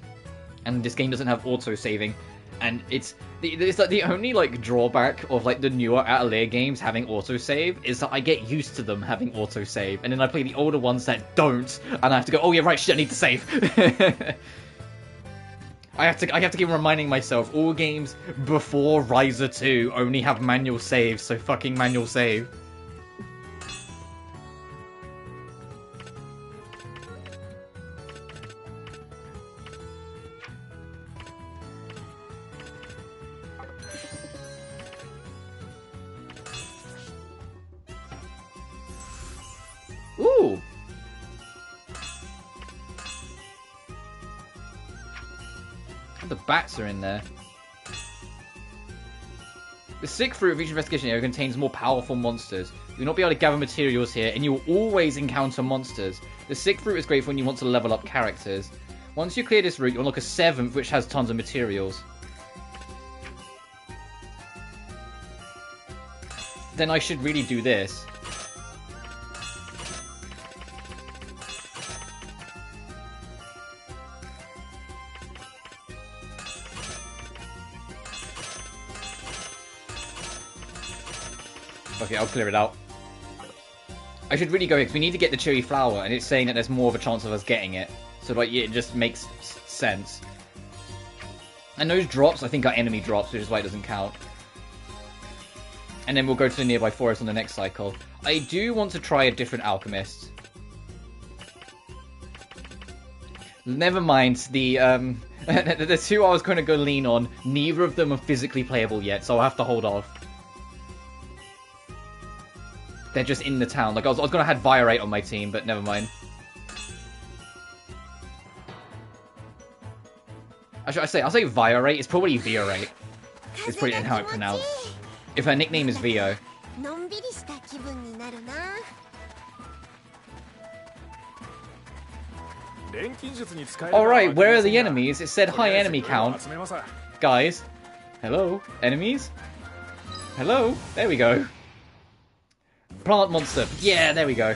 And this game doesn't have auto-saving. And it's like the only like drawback of like the newer Atelier games having autosave is that I get used to them having autosave, and then I play the older ones that don't, and I have to go, oh yeah, right, shit, I need to save. I have to keep reminding myself all games before Riser 2 only have manual saves, so fucking manual save. Ooh! The bats are in there. The sick fruit of each investigation area contains more powerful monsters. You will not be able to gather materials here, and you will always encounter monsters. The sick fruit is great for when you want to level up characters. Once you clear this route, you'll unlock a 7th, which has tons of materials. Then I should really do this. Okay, I'll clear it out. I should really go here, because we need to get the cherry flower, and it's saying that there's more of a chance of us getting it. So, like, it just makes sense. And those drops, I think, are enemy drops, which is why it doesn't count. And then we'll go to the nearby forest on the next cycle. I do want to try a different alchemist. Never mind, the two I was going to go lean on, neither of them are physically playable yet, so I'll have to hold off. They're just in the town. Like, I was going to have Viorate on my team, but never mind. I'll say Viorate. It's probably Viorate. It's probably how it's pronounced. If her nickname is Vio. Alright, where are the enemies? It said high enemy count. Guys. Hello? Enemies? Hello? There we go. Plant monster. Yeah, there we go.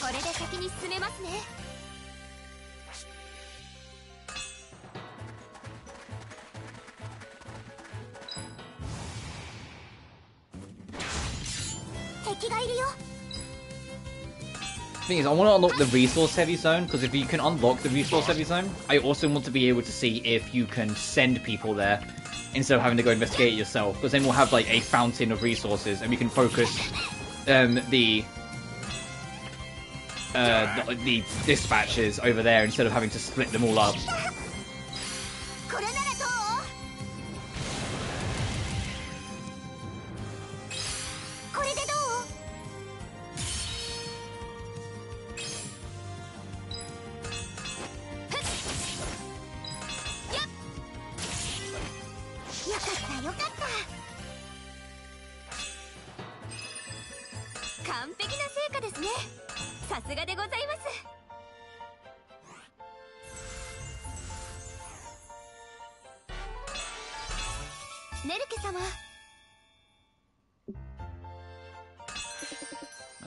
これで先に進めますね。敵がいるよ。Thing is, I want to unlock the resource heavy zone, because if you can unlock the resource heavy zone, I also want to be able to see if you can send people there instead of having to go investigate it yourself, because then we'll have like a fountain of resources and we can focus the dispatches over there instead of having to split them all up.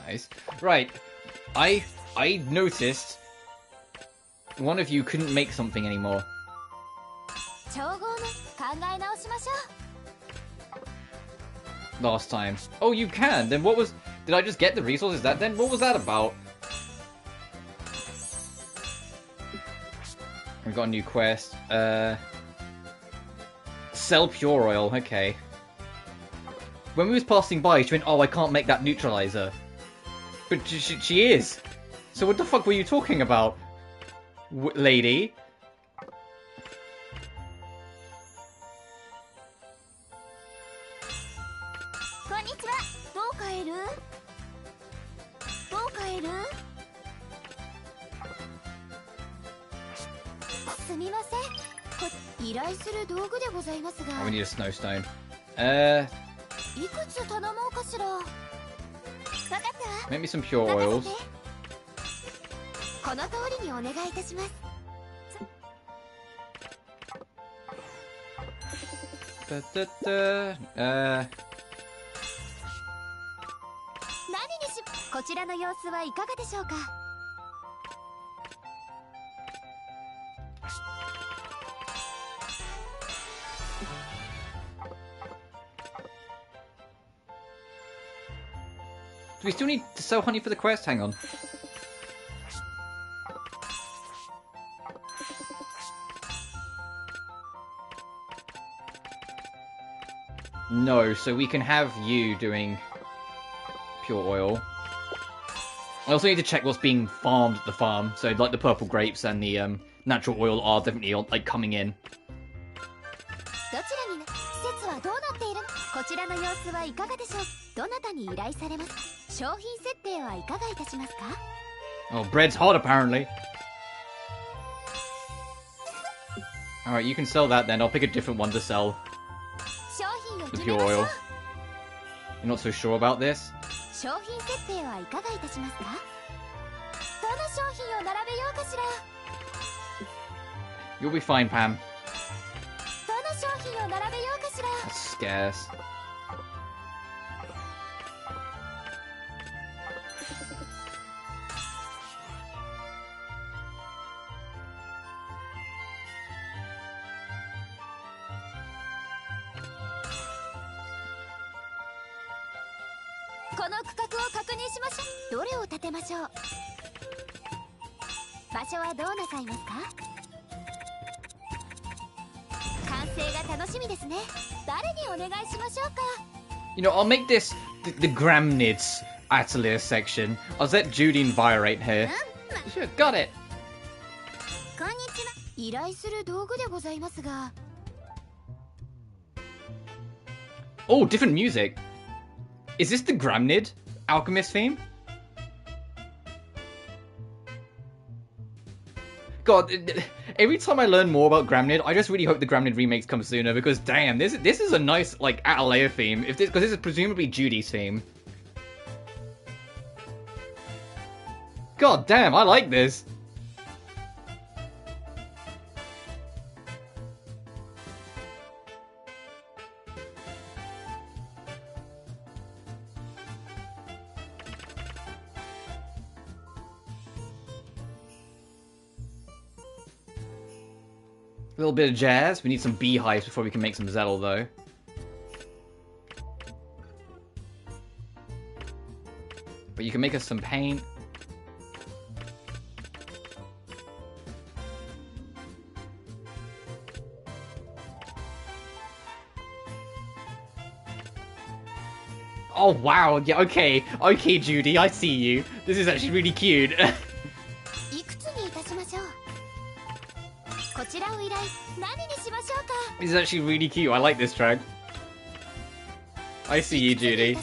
Nice. Right. I noticed one of you couldn't make something anymore. Last time. Oh, you can? Then what was... Did I just get the resources that then? What was that about? We've got a new quest. Sell pure oil. Okay. When we was passing by, she went, oh, I can't make that neutralizer. But she is. So what the fuck were you talking about, lady? Oh, we need a snowstone. Make me some pure oils. Do we still need to sell honey for the quest? Hang on. No, so we can have you doing pure oil. I also need to check what's being farmed at the farm. So, like, the purple grapes and the natural oil are definitely, like, coming in. Oh, bread's hot, apparently. Alright, you can sell that then. I'll pick a different one to sell. The pure oil. You're not so sure about this? You'll be fine, Pam. That's scarce. You know, I'll make this the Gramnids Atelier section. I'll let Judy and Virate here. Sure, got it. Oh, different music. Is this the Gramnid Alchemist theme? God, every time I learn more about Gramnid, I just really hope the Gramnid remakes come sooner, because damn, this is a nice, like, Atelier theme. Because this is presumably Judy's theme. God damn, I like this. little bit of jazz. We need some beehives before we can make some Zettel, though. But you can make us some paint. Oh wow, yeah, okay. Okay, Judy, I see you. This is actually really cute. This is actually really cute. I like this track. I see you, Judy.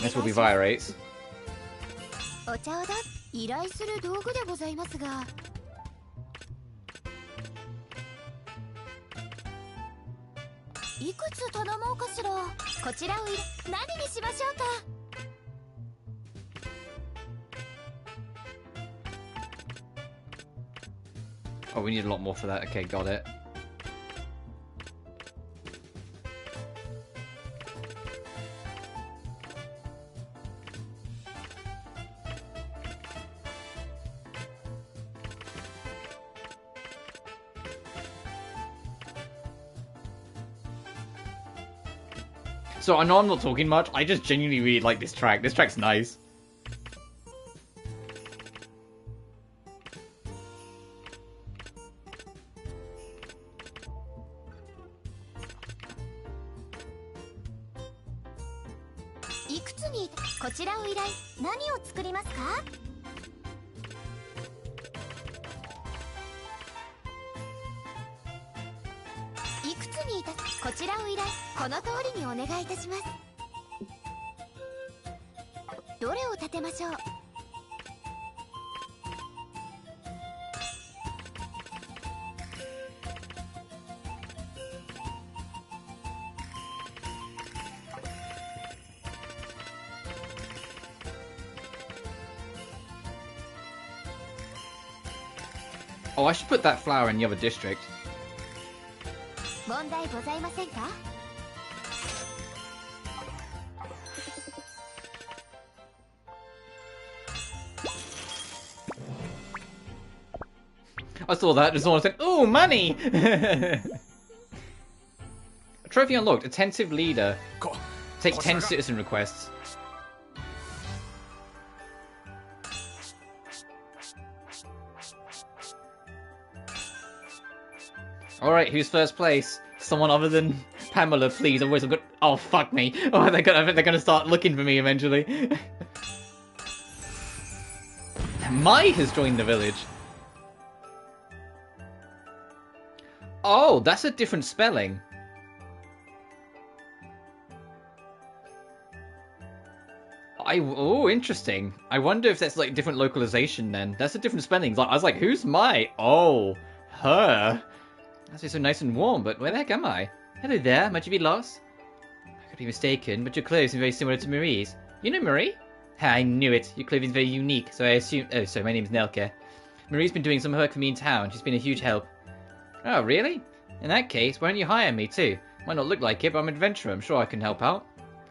This will be Virates. Oh, we need a lot more for that. Okay, got it. So I know I'm not talking much, I just genuinely really like this track. This track's nice. Oh, I should put that flower in the other district. I saw that, just someone said, "Ooh, money!" A trophy unlocked. Attentive leader. Take 10 citizen requests. Alright, who's first place? Someone other than Pamela, please. Otherwise I'm gonna... Oh, fuck me. Oh, they're gonna start looking for me eventually. Mai has joined the village. Oh, that's a different spelling. Oh, interesting. I wonder if that's like different localization then. That's a different spelling. Like, I was like, who's Mai? Oh, her. That's so nice and warm, but where the heck am I? Hello there, might you be lost? I could be mistaken, but your clothes are very similar to Marie's. You know Marie? Ha, I knew it. Your clothing is very unique, so I assume... Oh, sorry, my name's Nelke. Marie's been doing some work for me in town. She's been a huge help. Oh, really? In that case, why don't you hire me too? Might not look like it, but I'm an adventurer. I'm sure I can help out.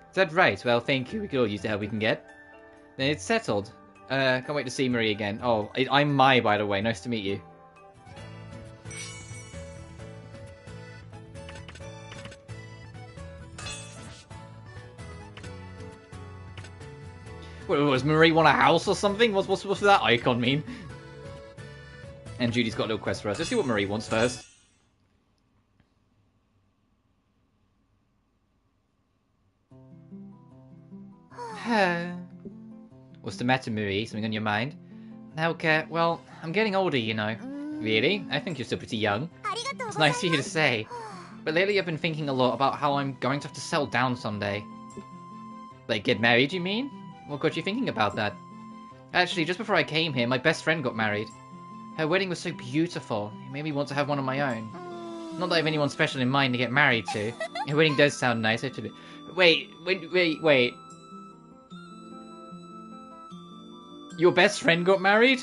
Is that right? Well, thank you. We could all use the help we can get. Then it's settled. Can't wait to see Marie again. Oh, I'm Mai, by the way. Nice to meet you. What, was Marie want a house or something? What's that icon mean? And Judy's got a little quest for us. Let's see what Marie wants first. What's the matter, Marie? Something on your mind? Nelke, well, I'm getting older, you know. Really? I think you're still pretty young. It's nice for you to say. But lately I've been thinking a lot about how I'm going to have to settle down someday. Like, get married, you mean? What got you thinking about that? Actually, just before I came here, my best friend got married. Her wedding was so beautiful. It made me want to have one of my own. Not that I have anyone special in mind to get married to. A wedding does sound nice, actually. Wait. Your best friend got married?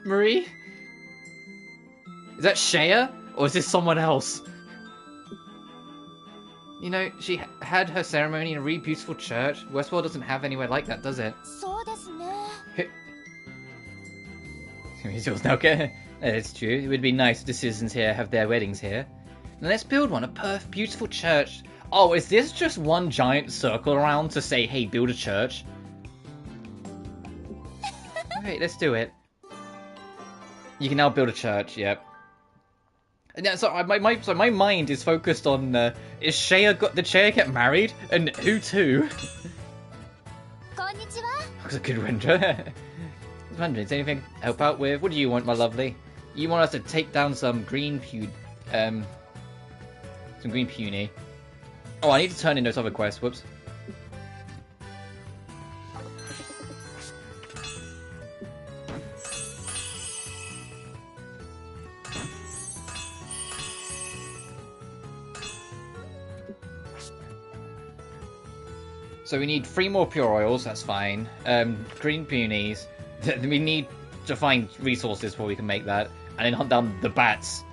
Marie? Is that Shea? Or is this someone else? You know, she had her ceremony in a really beautiful church. Westworld doesn't have anywhere like that, does it? Okay. It's true. It would be nice if the citizens here have their weddings here. Now let's build one, a beautiful church. Oh, is this just one giant circle around to say, hey, build a church? Okay, let's do it. You can now build a church, yep. And so my mind is focused on, did Shea get married? And who to? Looks a good winter. I was wondering, is there anything to help out with? What do you want, my lovely? You want us to take down some green puny. Oh, I need to turn in those other quests. Whoops. So we need 3 more pure oils, that's fine. Green peonies. We need to find resources before we can make that. And then hunt down the bats.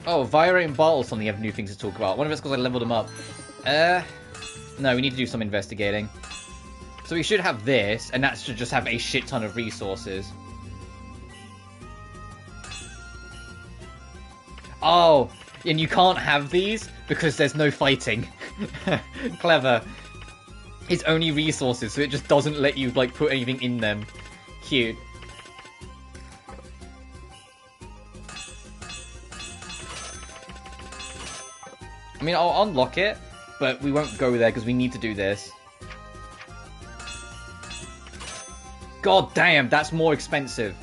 Oh, Violet and Bottle suddenly have new things to talk about. One of it's because I leveled them up. No, we need to do some investigating. So we should have this, and that should just have a shit ton of resources. Oh, and you can't have these because there's no fighting. Clever. It's only resources, so it just doesn't let you, like, put anything in them. Cute. I mean, I'll unlock it, but we won't go there because we need to do this. God damn, that's more expensive.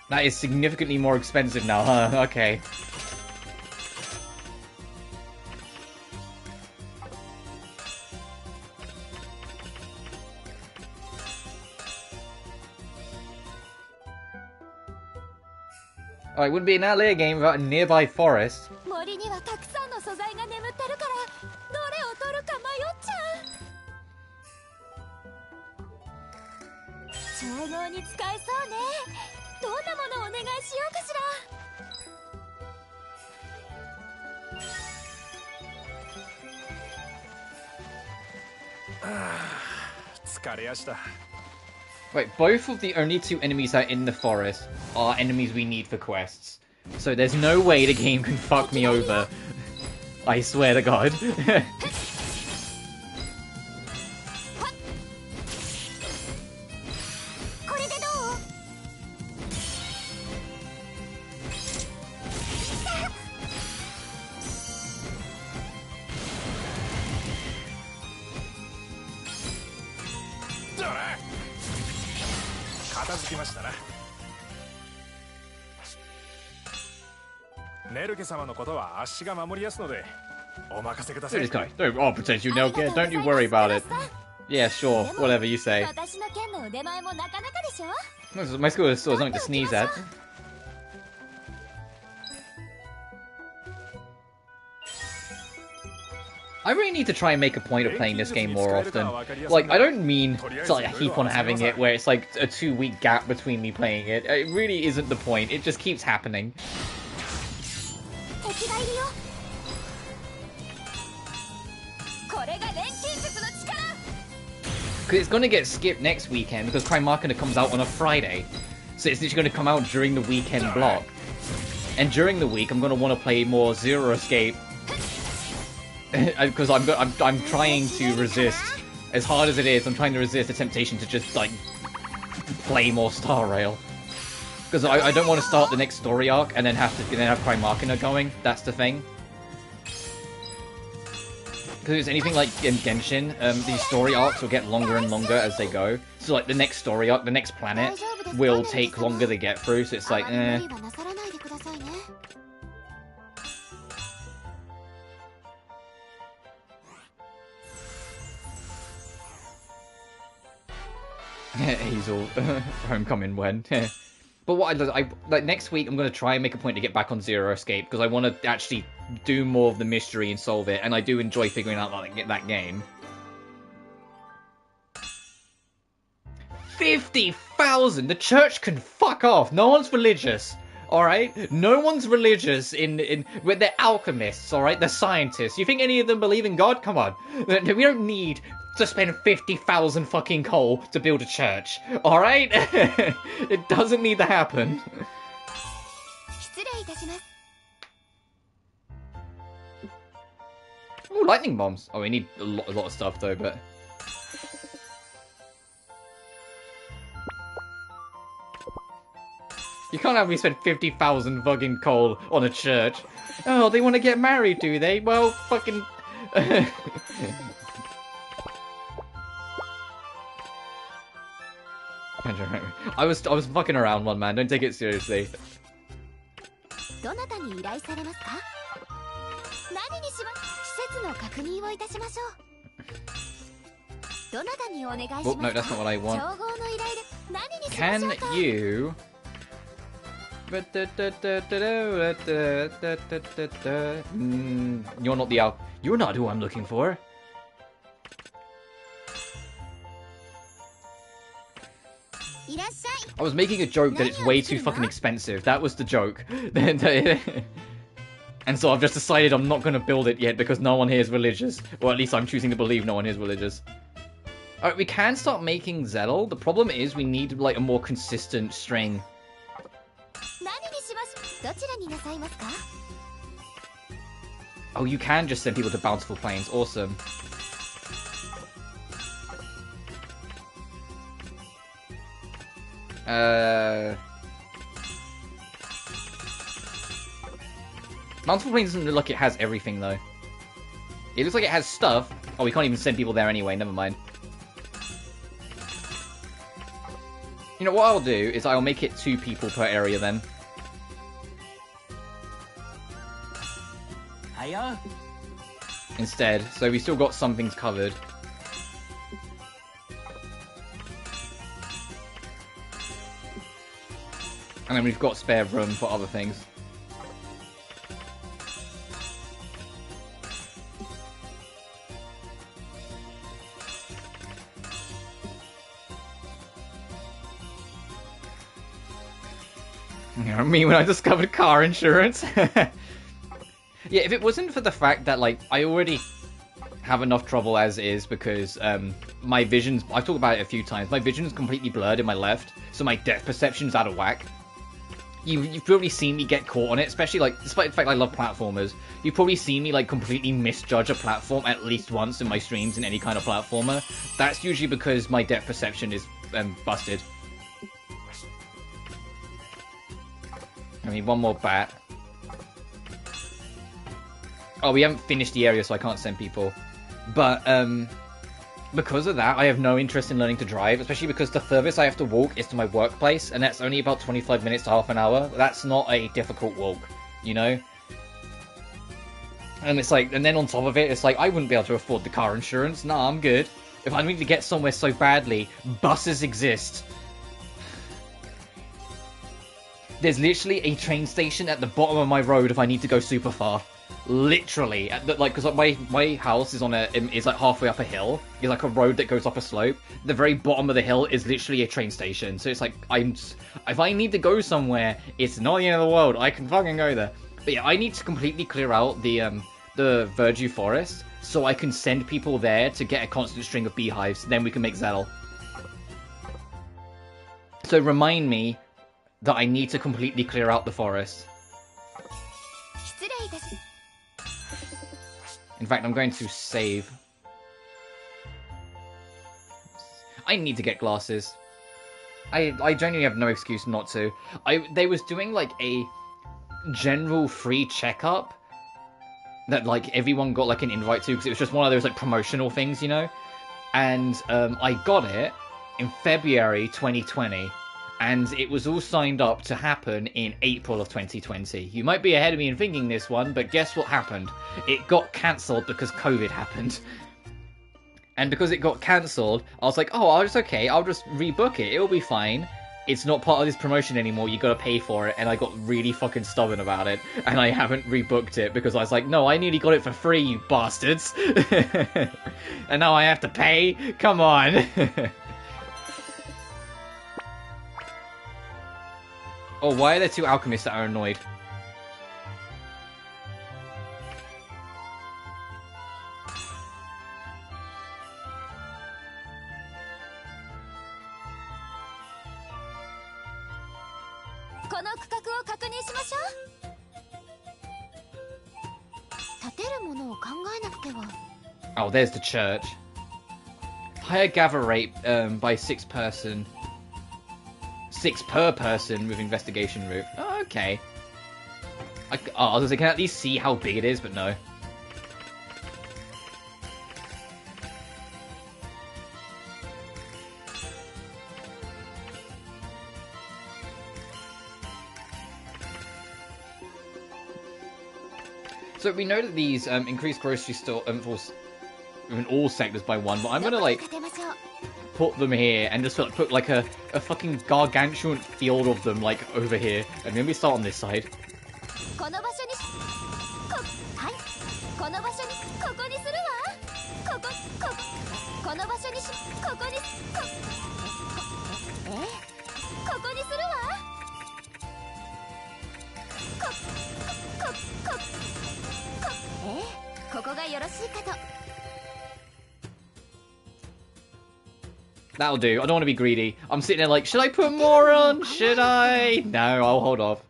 That is significantly more expensive now, huh? Okay. Oh, it wouldn't be an LA game without a nearby forest. Wait, both of the only 2 enemies that are in the forest are enemies we need for quests. So there's no way the game can fuck me over. I swear to God. This guy. I'll protect you, Nelke. Don't you worry about it. Yeah, sure. Whatever you say. My school is still something to sneeze at. I really need to try and make a point of playing this game more often. Like, I don't mean to like keep on having it where it's like a 2-week gap between me playing it. It really isn't the point. It just keeps happening. Because it's going to get skipped next weekend because Crime Arcana comes out on a Friday. So it's literally going to come out during the weekend block. And during the week, I'm going to want to play more Zero Escape. Because I'm trying to resist, as hard as it is, I'm trying to resist the temptation to just, like, play more Star Rail. Because I don't want to start the next story arc and then have Crime Arcana going. That's the thing. Because it's anything like in Genshin, these story arcs will get longer and longer as they go. So like the next story arc, the next planet, will take longer to get through, so it's like, eh. He's all homecoming when. But what I like next week, I'm gonna try and make a point to get back on Zero Escape because I want to actually do more of the mystery and solve it, and I do enjoy figuring out that game. 50,000. The church can fuck off. No one's religious. All right, no one's religious when they're alchemists. All right, they're scientists. You think any of them believe in God? Come on, we don't need to spend 50,000 fucking coal to build a church. All right, it doesn't need to happen. Oh, lightning bombs. Oh, we need a lot of stuff though, but. You can't have me spend 50,000 fucking coal on a church. Oh, they want to get married, do they? Well, fucking... I was fucking around one, man. Don't take it seriously. Oh, no, that's not what I want. Can you... You're not the Al... You're not who I'm looking for. I was making a joke that it's way too fucking expensive. That was the joke. And so I've just decided I'm not going to build it yet because no one here is religious. Or at least I'm choosing to believe no one here is religious. Alright, we can start making Zettel. The problem is we need like a more consistent string. Oh, you can just send people to Bountiful Plains. Awesome. Bountiful Plains doesn't look like it has everything, though. It looks like it has stuff. Oh, we can't even send people there anyway. Never mind. You know, what I'll do is I'll make it 2 people per area, then. Instead, so we still got some things covered. And then we've got spare room for other things. You know me when I discovered car insurance. Yeah, if it wasn't for the fact that, like, I already have enough trouble as is because my vision's... I've talked about it a few times. My vision's completely blurred in my left, so my depth perception's out of whack. You've probably seen me get caught on it, especially, like, despite the fact I love platformers. You've probably seen me, like, completely misjudge a platform at least once in my streams in any kind of platformer. That's usually because my depth perception is busted. I mean, one more bat. Oh, we haven't finished the area, so I can't send people. But, because of that, I have no interest in learning to drive, especially because the furthest I have to walk is to my workplace, and that's only about 25 minutes to half an hour. That's not a difficult walk, you know? And it's like, and then on top of it, it's like, I wouldn't be able to afford the car insurance. Nah, I'm good. If I need to get somewhere so badly, buses exist. There's literally a train station at the bottom of my road if I need to go super far. Literally, like, because like my house is is like halfway up a hill. It's like a road that goes up a slope. The very bottom of the hill is literally a train station. So it's like if I need to go somewhere, it's not the end of the world. I can fucking go there. But yeah, I need to completely clear out the Verju forest so I can send people there to get a constant string of beehives. Then we can make Zettel. So remind me that I need to completely clear out the forest. In fact, I'm going to save. I need to get glasses. I genuinely have no excuse not to. They was doing like a general free checkup that like everyone got like an invite to, because it was just one of those like promotional things, you know. And I got it in February 2020, and it was all signed up to happen in April of 2020. You might be ahead of me in thinking this one, but guess what happened? It got cancelled because COVID happened. And because it got cancelled, I was like, oh, I'll just rebook it. It'll be fine. It's not part of this promotion anymore. You gotta pay for it. And I got really fucking stubborn about it. And I haven't rebooked it because I was like, no, I nearly got it for free, you bastards. And now I have to pay? Come on. Oh, why are there two alchemists that are annoyed? Oh, there's the church. Higher gather rate by 6 per person with investigation route. Oh, okay. I was gonna say, can I at least see how big it is, but no. So we know that these increase grocery store in all sectors by 1, but I'm gonna like put them here and just put like a fucking gargantuan field of them like over here, and then we start on this side. That'll do. I don't want to be greedy. I'm sitting there like, should I put more on? Should I? No, I'll hold off.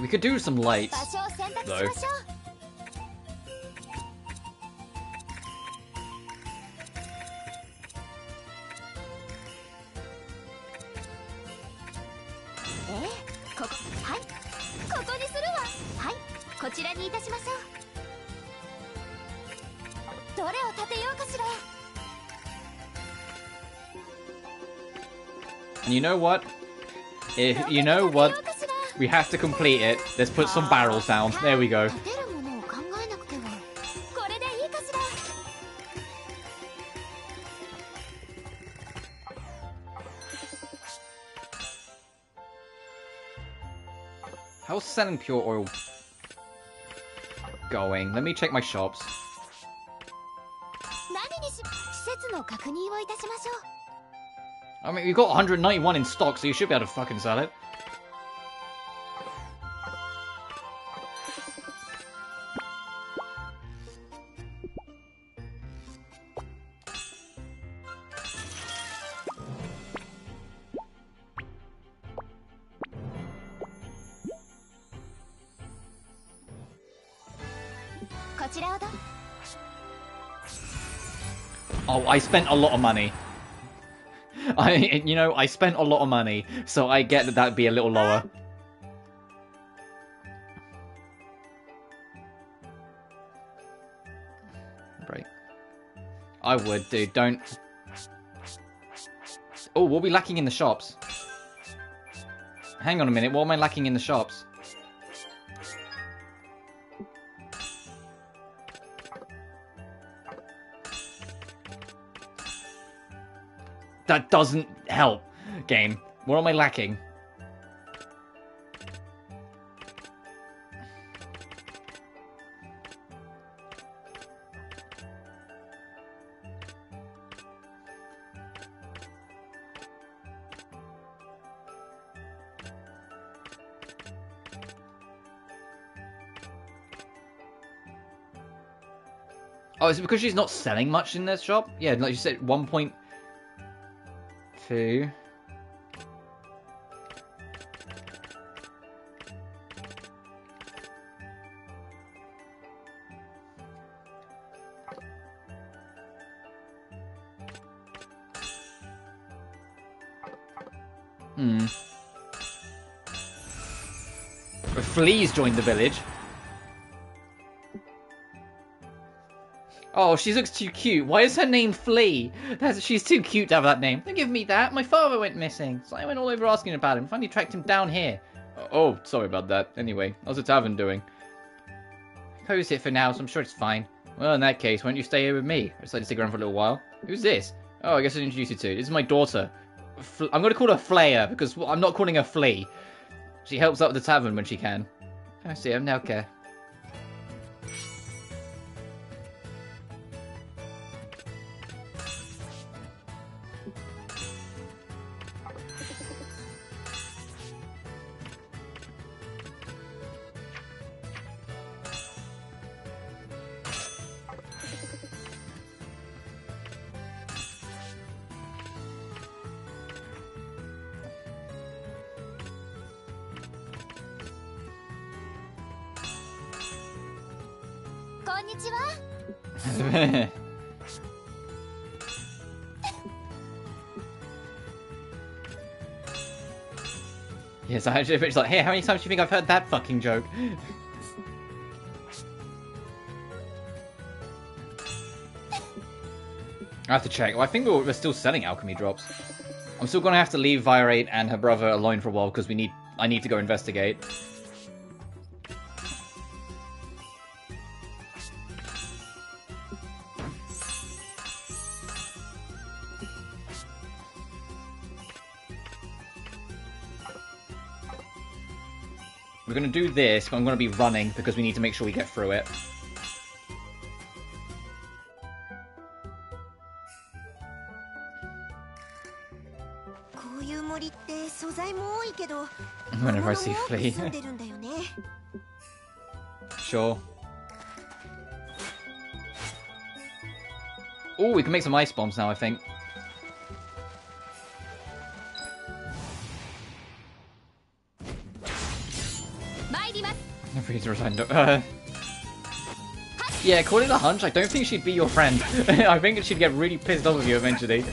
We could do some lights, though. And you know what? You know what? We have to complete it. Let's put some barrels down. There we go. How's selling pure oil going? Let me check my shops. I mean, we've got 191 in stock, so you should be able to fucking sell it. Oh, I spent a lot of money. I spent a lot of money, so I get that that'd be a little lower. Right. I would, dude. Don't. Oh, we'll be lacking in the shops. Hang on a minute. What am I lacking in the shops? That doesn't help, game. What am I lacking? Oh, is it because she's not selling much in this shop? Yeah, like you said, 1.2. Fleas joined the village. Oh, she looks too cute. Why is her name Flea? She's too cute to have that name. Don't give me that. My father went missing, so I went all over asking about him. Finally tracked him down here. Oh, sorry about that. Anyway, how's the tavern doing? Closed it for now, so I'm sure it's fine. Well, in that case, why don't you stay here with me? I decided to stick around for a little while. Who's this? Oh, I guess I'll introduce you to. This is my daughter. I'm going to call her Flayer, because I'm not calling her Flea. She helps out with the tavern when she can. I see, I'm Nelke. Yes, I actually it's like, hey, how many times do you think I've heard that fucking joke? I have to check. Well, I think we're still selling alchemy drops. I'm still gonna have to leave Virate and her brother alone for a while because I need to go investigate. We're going to do this, but I'm going to be running because we need to make sure we get through it. Whenever I see Flea. Sure. Oh, we can make some ice bombs now, I think. Yeah, call it a hunch. I don't think she'd be your friend. I think she'd get really pissed off with you eventually.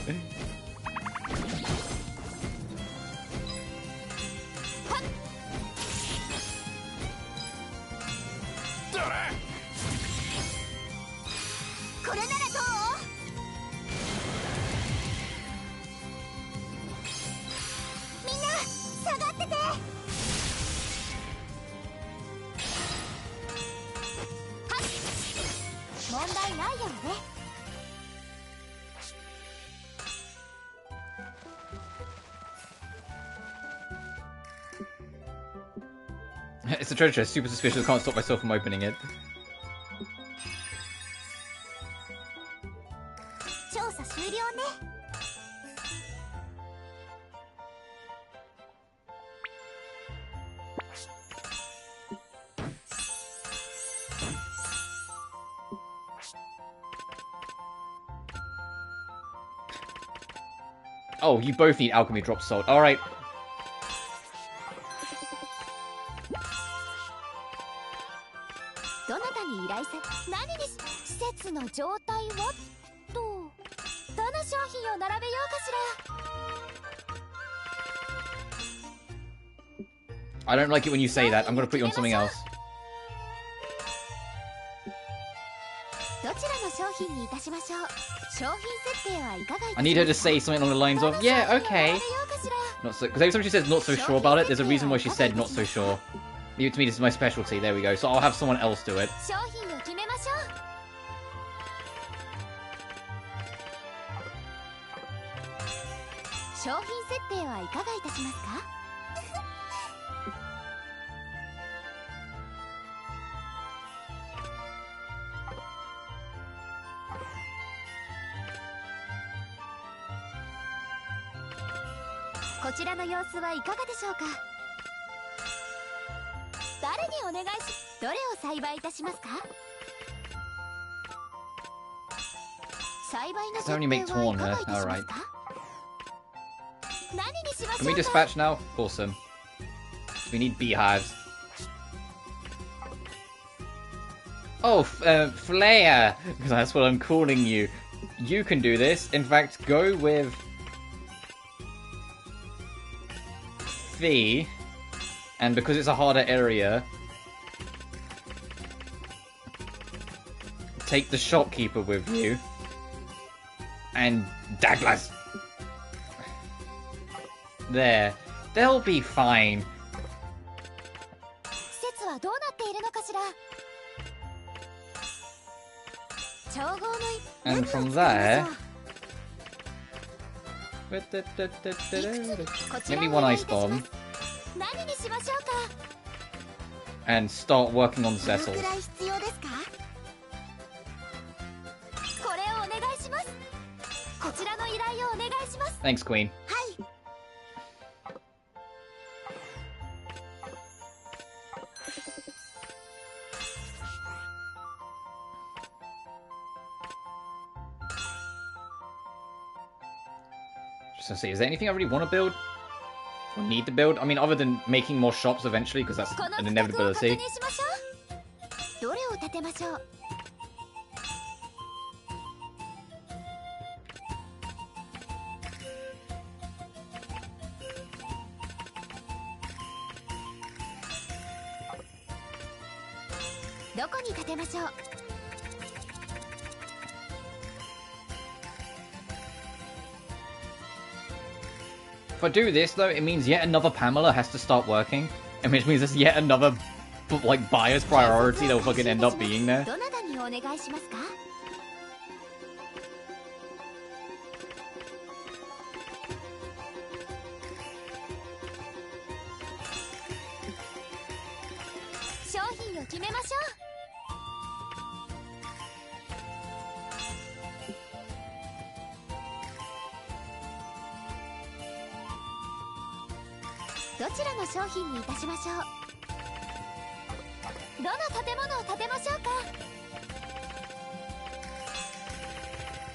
It's a treasure chest, super suspicious, can't stop myself from opening it. Oh, you both need alchemy drop salt. Alright. I don't like it when you say that. I'm going to put you on something else. I need her to say something along the lines of, yeah, okay. Not so, because every time she says not so sure about it, there's a reason why she said not so sure. Leave it to me, this is my specialty. There we go. So I'll have someone else do it. It's only make Torn her. Alright. Can we dispatch now? Awesome. We need beehives. Oh, Flare! Because that's what I'm calling you. You can do this. In fact, go with... fee, and because it's a harder area, take the shopkeeper with you, and Douglas. There. They'll be fine. And from there... Give me one ice bomb. And start working on Cecil's. Thanks, Queen. Just to see, is there anything I really want to build? Or need to build? I mean, other than making more shops eventually, because that's an inevitability. If I do this, though, it means yet another Pamela has to start working, and which means there's yet another, like, buyer's priority that will fucking end up being there.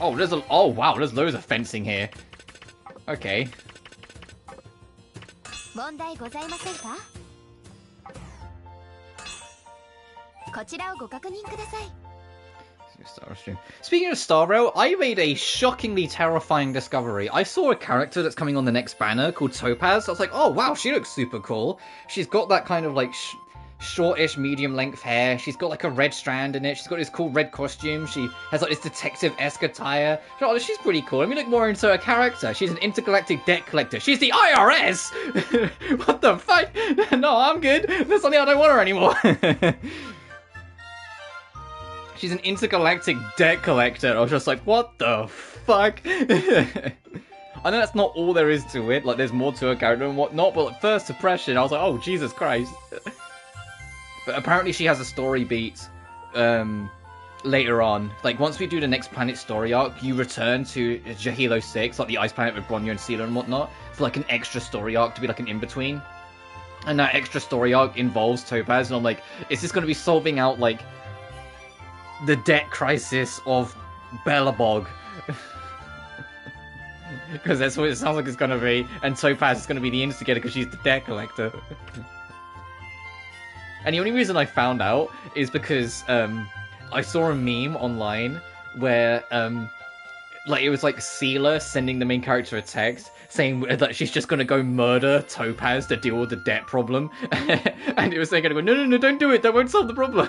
Oh, oh wow, there's loads of fencing here. Okay. Speaking of Star Rail, I made a shockingly terrifying discovery. I saw a character that's coming on the next banner called Topaz. I was like, oh wow, she looks super cool. She's got that kind of like shortish, medium-length hair. She's got like a red strand in it. She's got this cool red costume. She has like this detective-esque attire. Oh, she's pretty cool. Let me look more into her character. She's an intergalactic debt collector. She's the IRS! What the fuck? No, I'm good. That's something I don't want her anymore. She's an intergalactic debt collector. I was just like, what the fuck? I know that's not all there is to it. Like, there's more to her character and whatnot. But at first impression, I was like, oh, Jesus Christ. But apparently she has a story beat later on. Like, once we do the next planet story arc, you return to Jahilo 6, like the ice planet with Bronya and Seela and whatnot, for like an extra story arc to be like an in-between. And that extra story arc involves Topaz, and I'm like, is this going to be solving out, like, the debt crisis of Bellabog? Because that's what it sounds like it's going to be. And Topaz is going to be the instigator because she's the debt collector. And the only reason I found out is because I saw a meme online where like it was like Seela sending the main character a text saying that she's just going to go murder Topaz to deal with the debt problem. And it was saying, no, don't do it. That won't solve the problem.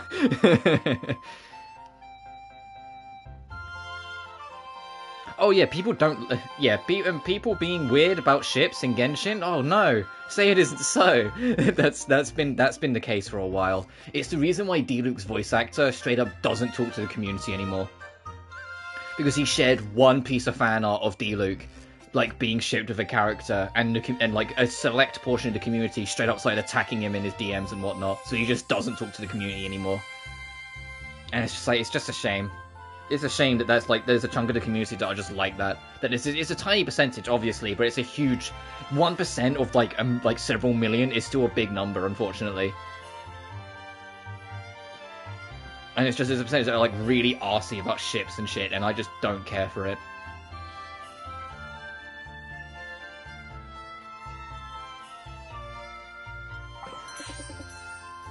Oh yeah, people don't. Yeah, people being weird about ships in Genshin. Oh no, say it isn't so. that's been the case for a while. It's the reason why D-Luke's voice actor straight up doesn't talk to the community anymore, because he shared one piece of fan art of D-Luke, like being shipped with a character, and like a select portion of the community straight up started attacking him in his DMs and whatnot. So he just doesn't talk to the community anymore, and it's just like, it's just a shame. It's a shame that that's like, there's a chunk of the community that are just like that. That it's a tiny percentage, obviously, but it's a huge 1% of like several million is still a big number, unfortunately. And it's just, there's a percentage that are like really arsey about ships and shit, and I just don't care for it.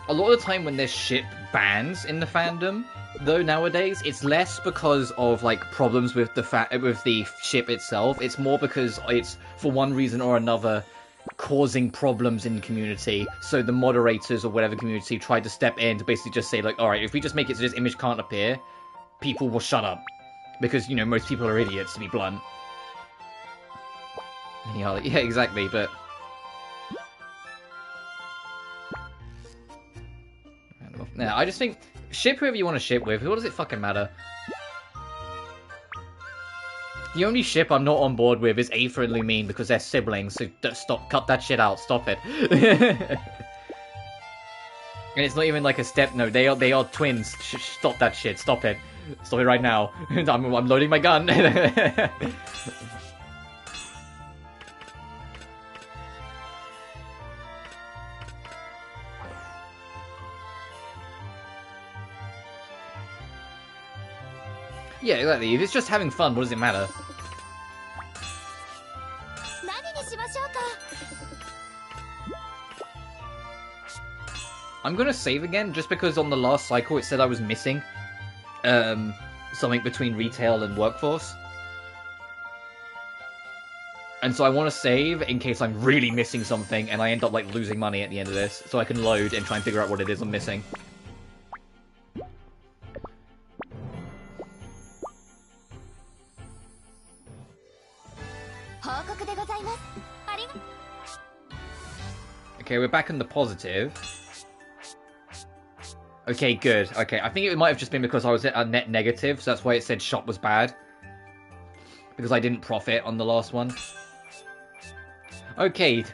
A lot of the time when there's ship bans in the fandom, though, nowadays, it's less because of like problems with the ship itself. It's more because it's, for one reason or another, causing problems in the community. So the moderators or whatever community tried to step in to basically just say, like, alright, if we just make it so this image can't appear, people will shut up. Because, you know, most people are idiots, to be blunt. Yeah, exactly, but... Now, I just think, ship whoever you want to ship with. What does it fucking matter? The only ship I'm not on board with is Aether and Lumine because they're siblings, so stop, cut that shit out, stop it. And it's not even like a step, no, they are twins. Stop that shit, stop it. Stop it right now. I'm loading my gun. Yeah, exactly. If it's just having fun, what does it matter? I'm gonna save again, just because on the last cycle it said I was missing something between retail and workforce. And so I want to save in case I'm really missing something and I end up like losing money at the end of this, so I can load and try and figure out what it is I'm missing. Okay, we're back in the positive. Okay, good. Okay, I think it might have just been because I was at a net negative, so that's why it said shop was bad. Because I didn't profit on the last one. Okay.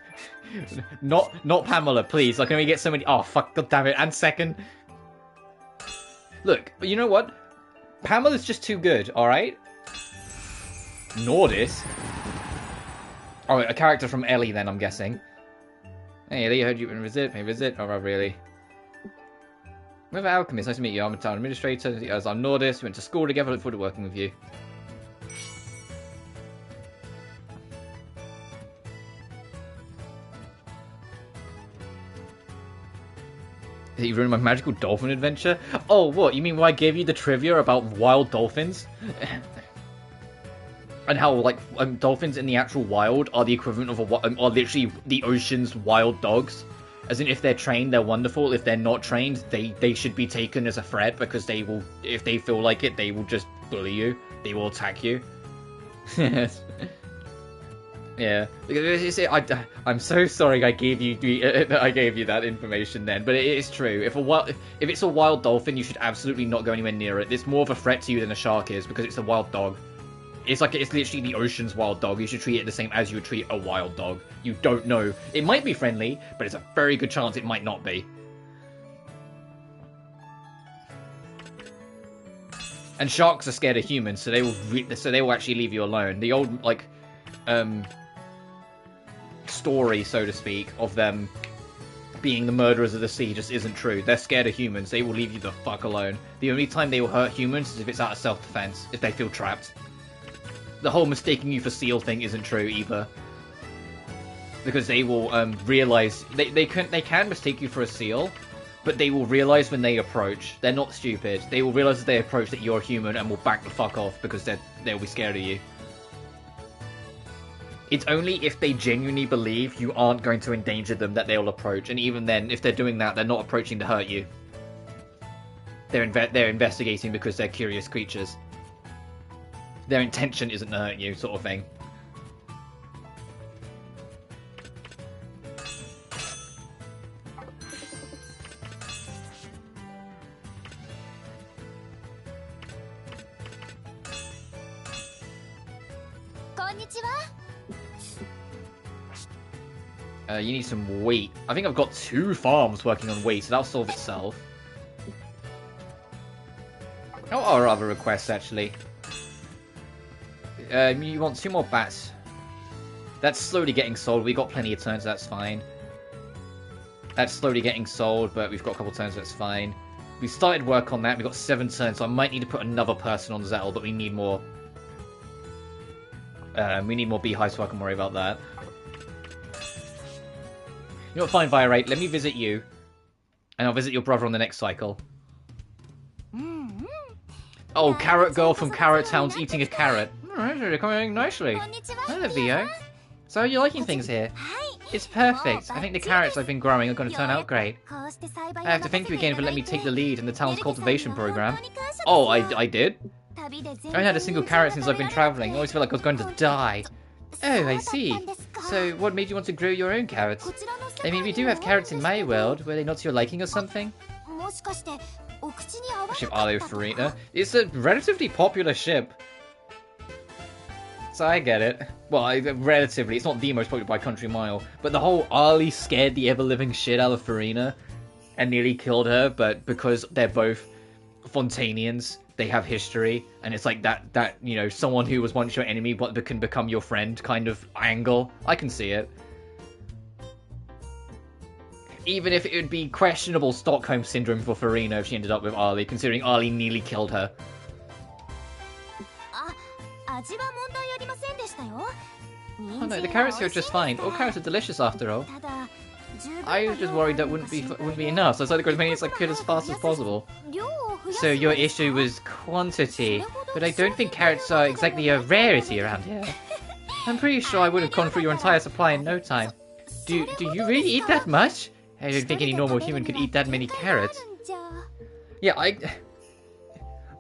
Not Pamela, please. Like, can we get so many... Oh, fuck, god damn it. And second. Look, you know what? Pamela's just too good, alright? Nordis? Oh, a character from Ellie, then, I'm guessing. Hey, Ellie, I heard you can visit. May visit? Oh, really? We're Alchemists. Nice to meet you. I'm a town administrator. As I'm Nordis. We went to school together. Look forward to working with you. You ruined my magical dolphin adventure? Oh, what? You mean when I gave you the trivia about wild dolphins? And how, like, dolphins in the actual wild are the equivalent of are literally the ocean's wild dogs. As in, if they're trained, they're wonderful. If they're not trained, they should be taken as a threat because they will, if they feel like it, they will just bully you. They will attack you. Yeah. I'm so sorry I gave you that information then, but it is true. If it's a wild dolphin, you should absolutely not go anywhere near it. It's more of a threat to you than a shark is because it's a wild dog. It's literally the ocean's wild dog. You should treat it the same as you would treat a wild dog. You don't know. It might be friendly, but it's a very good chance it might not be. And sharks are scared of humans, so they will actually leave you alone. The old story, so to speak, of them being the murderers of the sea just isn't true. They're scared of humans. They will leave you the fuck alone. The only time they will hurt humans is if it's out of self-defense, if they feel trapped. The whole mistaking you for seal thing isn't true either. Because they will realize... They can mistake you for a seal, but they will realize when they approach. They're not stupid. They will realize as they approach that you're human and will back the fuck off because they'll be scared of you. It's only if they genuinely believe you aren't going to endanger them that they'll approach. And even then, if they're doing that, they're not approaching to hurt you. They're investigating because they're curious creatures. Their intention isn't to hurt you, sort of thing. You need some wheat. I think I've got 2 farms working on wheat, so that'll solve itself. Oh, or other requests, actually. You want 2 more bats. That's slowly getting sold. We got plenty of turns, so that's fine. That's slowly getting sold, but we've got a couple turns, so that's fine. We started work on that. We've got 7 turns, so I might need to put another person on Zettel, but we need more. We need more beehives, so I can worry about that. You know what, fine, Virate. Let me visit you. And I'll visit your brother on the next cycle. Oh, Carrot Girl from Carrot Town's eating a carrot. Alright, you're coming nicely. Hello, Vio. So, are you liking things here? It's perfect. I think the carrots I've been growing are going to turn out great. I have to thank you again for letting me take the lead in the town's cultivation program. Oh, I did? I haven't had a single carrot since I've been traveling. I always feel like I was going to die. Oh, I see. So, what made you want to grow your own carrots? I mean, we do have carrots in my world. Were they not to your liking or something? Ship Arlo Farina. It's a relatively popular ship. So I get it. Well, relatively. It's not the most popular by country mile. But the whole Arlie scared the ever-living shit out of Farina and nearly killed her, but because they're both Fontanians, they have history, and it's like that you know, someone who was once your enemy but can become your friend kind of angle. I can see it. Even if it would be questionable Stockholm Syndrome for Farina if she ended up with Arlie, considering Arlie nearly killed her. Oh no, the carrots here are just fine. All carrots are delicious after all. I was just worried that wouldn't be enough, so I tried to grow as many as I could as fast as possible. So your issue was quantity, but I don't think carrots are exactly a rarity around here. I'm pretty sure I would have gone through your entire supply in no time. Do you really eat that much? I don't think any normal human could eat that many carrots. Yeah, I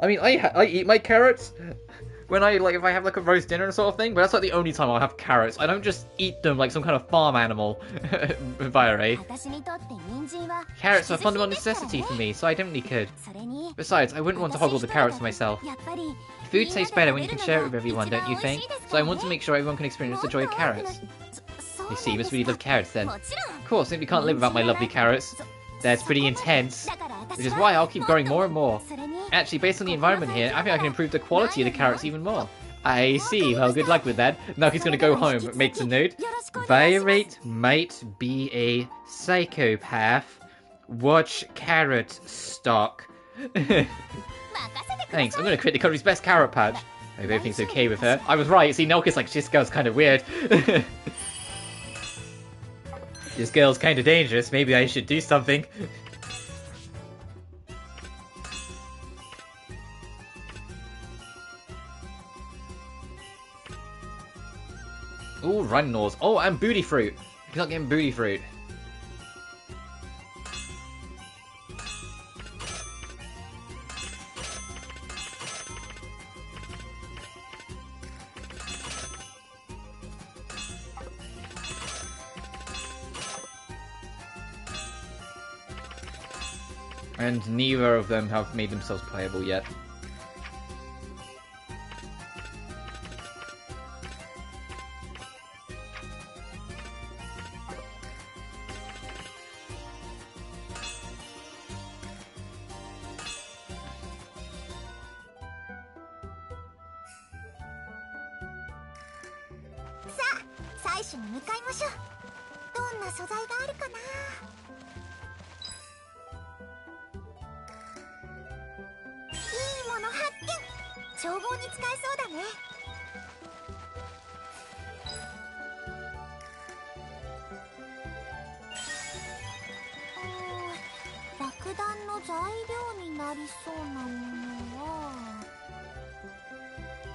mean, I eat my carrots when if I have like a roast dinner sort of thing, but that's like the only time I'll have carrots. I don't just eat them like some kind of farm animal, Vire. Carrots are a fundamental necessity for me, so I definitely could. Besides, I wouldn't want to hoggle the carrots for myself. Food tastes better when you can share it with everyone, don't you think? So I want to make sure everyone can experience the joy of carrots. You see, you must really love carrots then. Of course, simply can't live without my lovely carrots. That's pretty intense. Which is why I'll keep growing more and more. Actually, based on the environment here, I think I can improve the quality of the carrots even more. I see. Well, good luck with that. Now he's gonna go home, makes a note. Violate might be a psychopath. Watch carrot stock. Thanks, I'm gonna create the country's best carrot patch. I hope everything's okay with her. I was right, see, Nelke's like, this girl's kind of weird. This girl's kind of dangerous, maybe I should do something. Ooh, run nose. Oh, and booty fruit. He's not getting booty fruit. And neither of them have made themselves playable yet.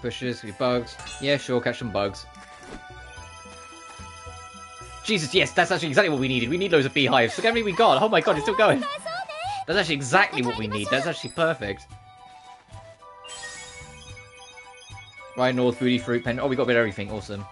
Bushes, bugs. Yeah, sure, catch some bugs. Jesus, yes, that's actually exactly what we needed. We need loads of beehives. Look how many we got. Oh my god, it's still going. That's actually exactly what we need. That's actually perfect. Right, North, booty, fruit, pen. Oh, we got a bit of everything. Awesome.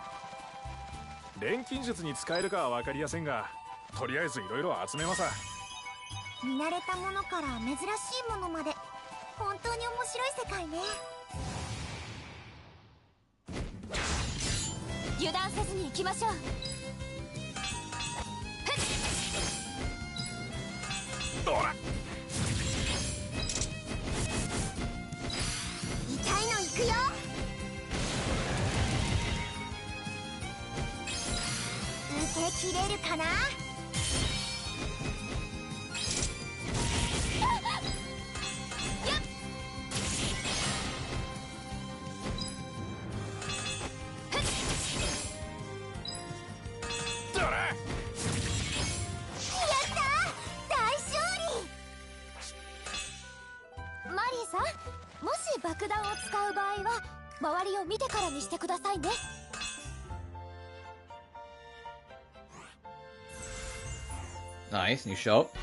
Nice, new shop.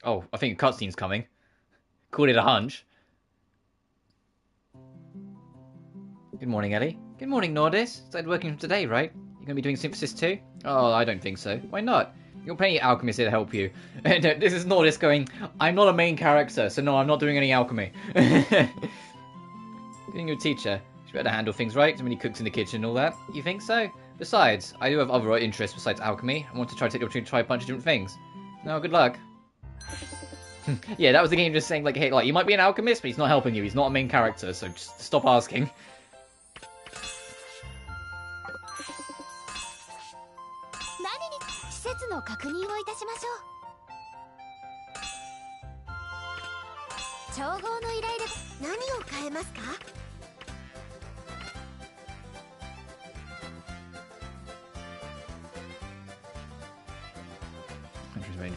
Oh, I think a cutscene's coming. Called it a hunch. Good morning, Ellie. Good morning, Nordis. Started working from today, right? You're gonna be doing synthesis too? Oh, I don't think so. Why not? You've got plenty of alchemists here to help you. And this is Nordis going, I'm not a main character, so no, I'm not doing any alchemy. Being your teacher, she better handle things right. So many cooks in the kitchen and all that. You think so? Besides, I do have other interests besides alchemy. I want to try to take the opportunity to try a bunch of different things. No, good luck. Yeah, that was the game just saying, like, hey, like, you might be an alchemist, but he's not helping you. He's not a main character, so just stop asking.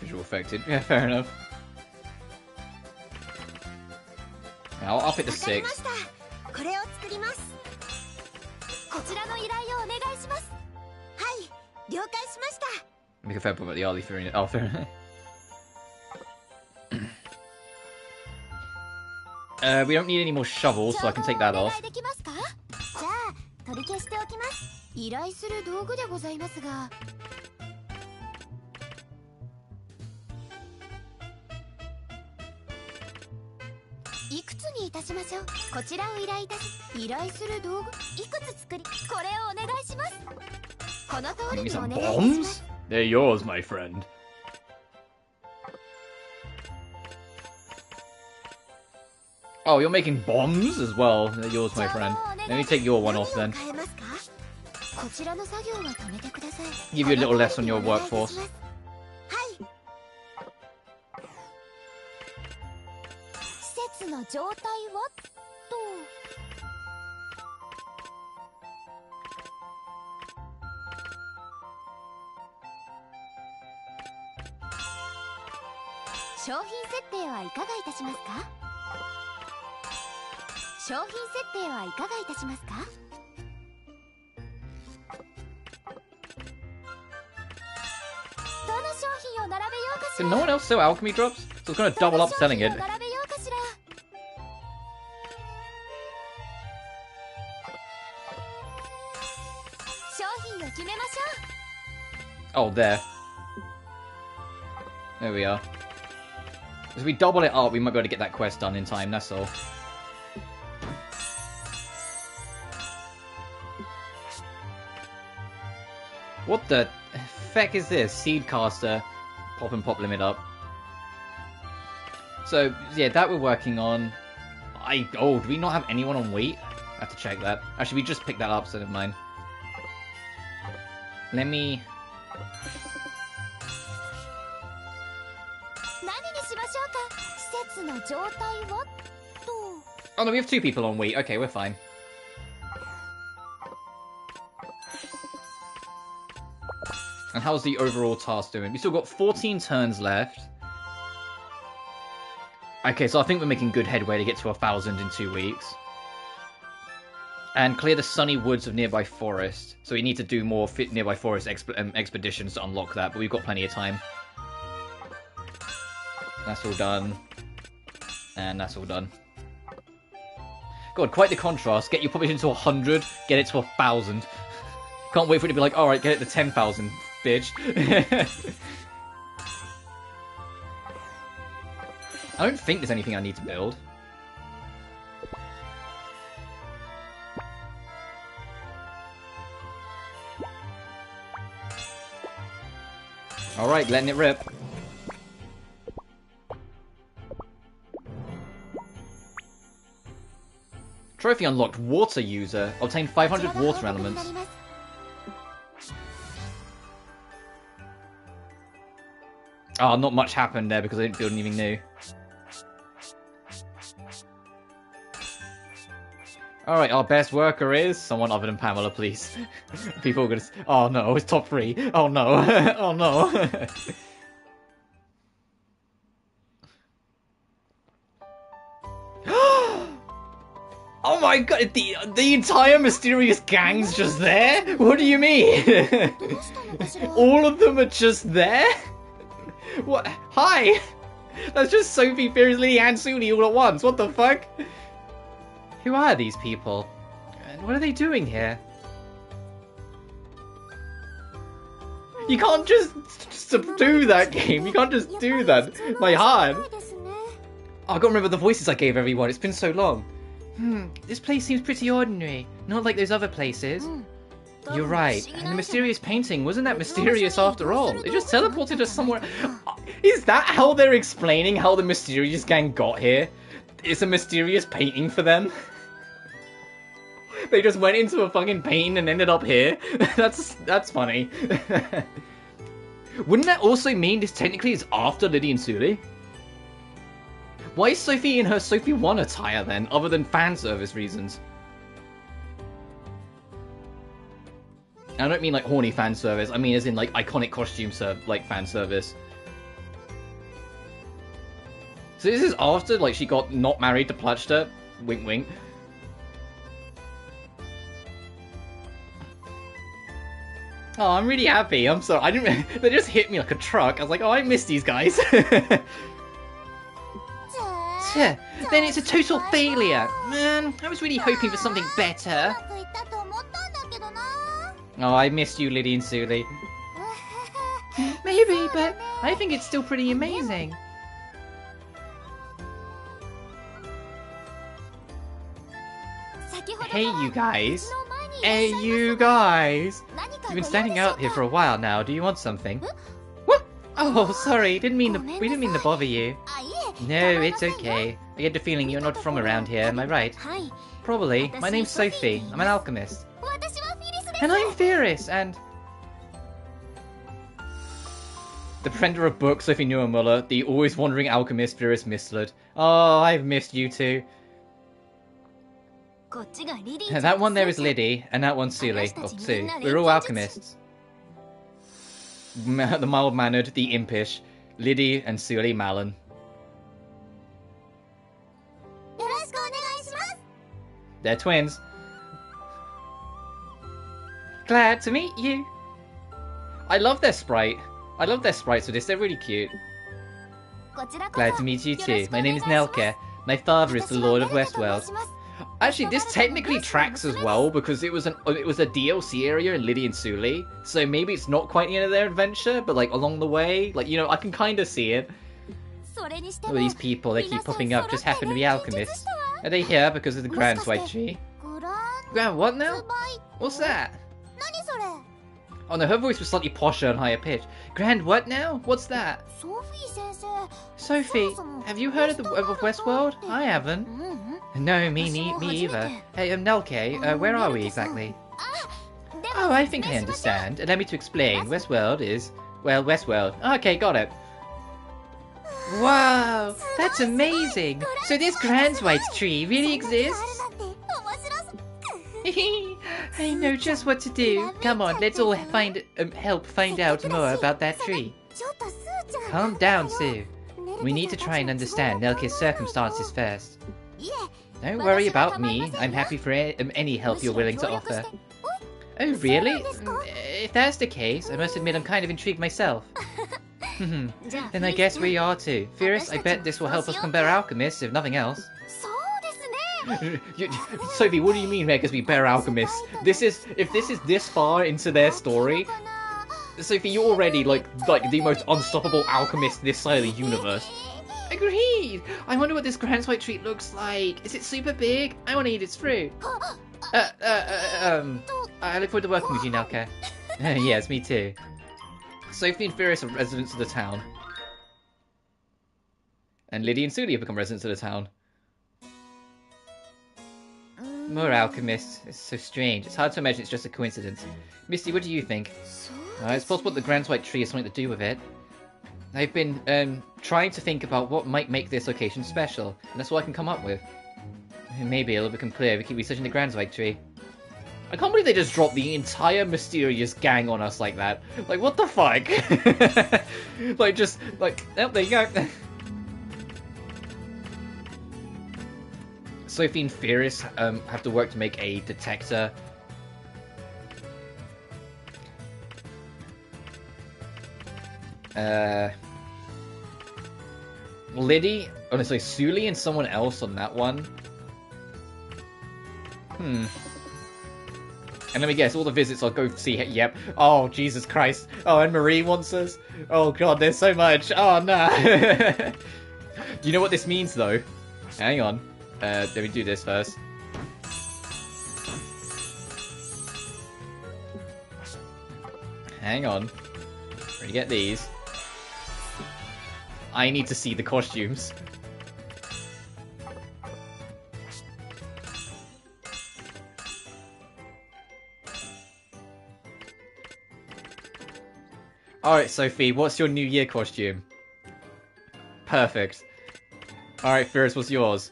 Visual affected. Yeah, fair enough. I'll up it to 6. Make a fair point about the early theory. Oh, fair enough. We don't need any more shovels, so I can take that off. Give me some bombs? They're yours, my friend. Oh, you're making bombs as well? They're yours, my friend. Let me take your one off then. Give you a little less on your workforce. Did no one else sell alchemy drops? So I was gonna double up selling it. Oh, there. There we are. As we double it up, we might be able to get that quest done in time, that's all. What the feck is this? Seedcaster. Pop and pop limit up. So, yeah, that we're working on. Oh, do we not have anyone on wheat? I have to check that. Actually, we just picked that up, so never mind. Let me... Oh no, we have 2 people on wheat. Okay, we're fine. And how's the overall task doing? We still got 14 turns left. Okay, so I think we're making good headway to get to 1,000 in 2 weeks. And clear the sunny woods of nearby forest. So we need to do more nearby forest expeditions to unlock that, but we've got plenty of time. That's all done. And that's all done. God, quite the contrast. Get your population to 100, get it to 1,000. Can't wait for it to be like, alright, get it to 10,000, bitch. I don't think there's anything I need to build. Alright, letting it rip. Trophy unlocked, water user. Obtain 500 water elements. Oh, not much happened there because I didn't build anything new. Alright, our best worker is someone other than Pamela, please. People are gonna... Oh no, it's top 3. Oh no. Oh no. Oh my god, the entire mysterious gang's just there? What do you mean? All of them are just there? What? Hi! That's just Sophie, Fierce, Lily, and Suli all at once. What the fuck? Who are these people? And what are they doing here? You can't just subdue that game. You can't just do that. My heart. Oh, I gotta remember the voices I gave everyone. It's been so long. This place seems pretty ordinary. Not like those other places. You're right. And the mysterious painting, wasn't that mysterious after all? It just teleported us somewhere. Is that how they're explaining how the mysterious gang got here? It's a mysterious painting for them? They just went into a fucking painting and ended up here? That's funny. Wouldn't that also mean this technically is after Lily and Suli? Why is Sophie in her Sophie 1 attire then, other than fan service reasons? I don't mean like horny fan service, I mean as in like iconic costume fan service. So this is after like she got not married to Platchta? Wink wink. Oh, I'm really happy. I'm sorry. I didn't. They just hit me like a truck. I was like, oh, I miss these guys. Then it's a total failure. Man, I was really hoping for something better. Oh, I missed you, Lily and Suli. Maybe, but I think it's still pretty amazing. Hey, you guys. Hey, you guys. You've been standing out here for a while now. Do you want something? What? Oh, sorry. We didn't mean to bother you. No, it's okay. I get the feeling you're not from around here. Am I right? Probably. My name's Sophie. I'm an alchemist. And I'm Fierce, and... The prender of books, Sophie Neuermuller. The always wandering alchemist, Fierce Mistled. Oh, I've missed you too. And that one there is Liddy, and that one's Suli. Oh, Sue. We're all alchemists. The mild-mannered, the impish, Liddy and Suli Malin. They're twins. Glad to meet you. I love their sprite. I love their sprites for this. They're really cute. Glad to meet you too. My name is Nelke. My father is the Lord of Westworld. Actually, this technically tracks as well because it was a DLC area in Liddy and Suli. So maybe it's not quite the end of their adventure, but like along the way, like you know, I can kind of see it. Oh, these people, they keep popping up, just happen to be alchemists. Are they here because of the Grand White Tree? Grand what now? What's that? Oh no, her voice was slightly posher and higher pitched. Grand what now? What's that? Sophie, have you heard of Westworld? I haven't. No, me either. Hey, Nelke, where are we exactly? Oh, I think I understand. Allow me to explain. Westworld is... well, Westworld. Okay, got it. Wow, that's amazing! So this Grand White Tree really exists? I know just what to do. Come on, let's all help find out more about that tree. Calm down, Sue. We need to try and understand Nelke's circumstances first. Don't worry about me. I'm happy for any help you're willing to offer. Oh, really? If that's the case, I must admit I'm kind of intrigued myself. Then I guess we are too. Fierce, I bet this will help us become better alchemists, if nothing else. Sophie, what do you mean make us be better alchemists? If this is this far into their story, Sophie, you're already like the most unstoppable alchemist this side of the universe. Agreed! I wonder what this Grand White Tree looks like. Is it super big? I want to eat its fruit. I look forward to working with you, Nelke. Yes, me too. Sophie and Fierce are residents of the town. And Liddy and Suli have become residents of the town. More alchemists. It's so strange. It's hard to imagine it's just a coincidence. Misty, what do you think? It's possible that the Grand White Tree has something to do with it. I've been trying to think about what might make this location special, and that's what I can come up with. Maybe it'll become clear if we keep researching the Grand White Tree. I can't believe they just dropped the entire mysterious gang on us like that. Like, what the fuck? Oh, there you go. Sophie and Fierce have to work to make a detector. Liddy, honestly, Suli and someone else on that one. And let me guess, all the visits I'll go see. Yep. Oh, Jesus Christ. Oh, and Marie wants us. Oh, God, there's so much. Oh, no. Do you know what this means, though? Hang on. Let me do this first. Hang on. We're gonna get these. I need to see the costumes. Alright, Sophie, what's your New Year costume? Perfect. Alright, Fierce, what's yours?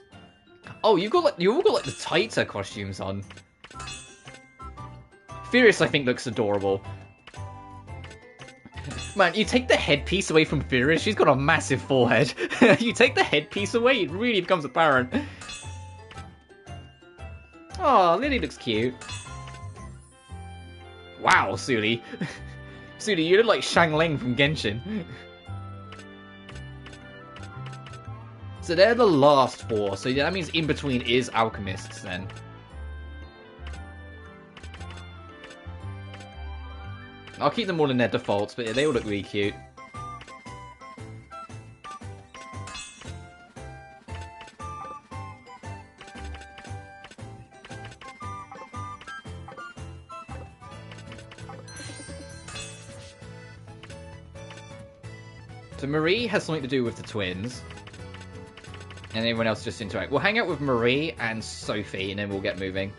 Oh, you all got like the tighter costumes on. Fierce, I think, looks adorable. Man, you take the headpiece away from Fierce, she's got a massive forehead. You take the headpiece away, it really becomes apparent. Oh, Lily looks cute. Wow, Suli. Suli, you look like Shang Ling from Genshin. So they're the last four, so that means in between is Alchemists then. I'll keep them all in their defaults, but they all look really cute. So Marie has something to do with the twins. And everyone else just interact. We'll hang out with Marie and Sophie, and then we'll get moving.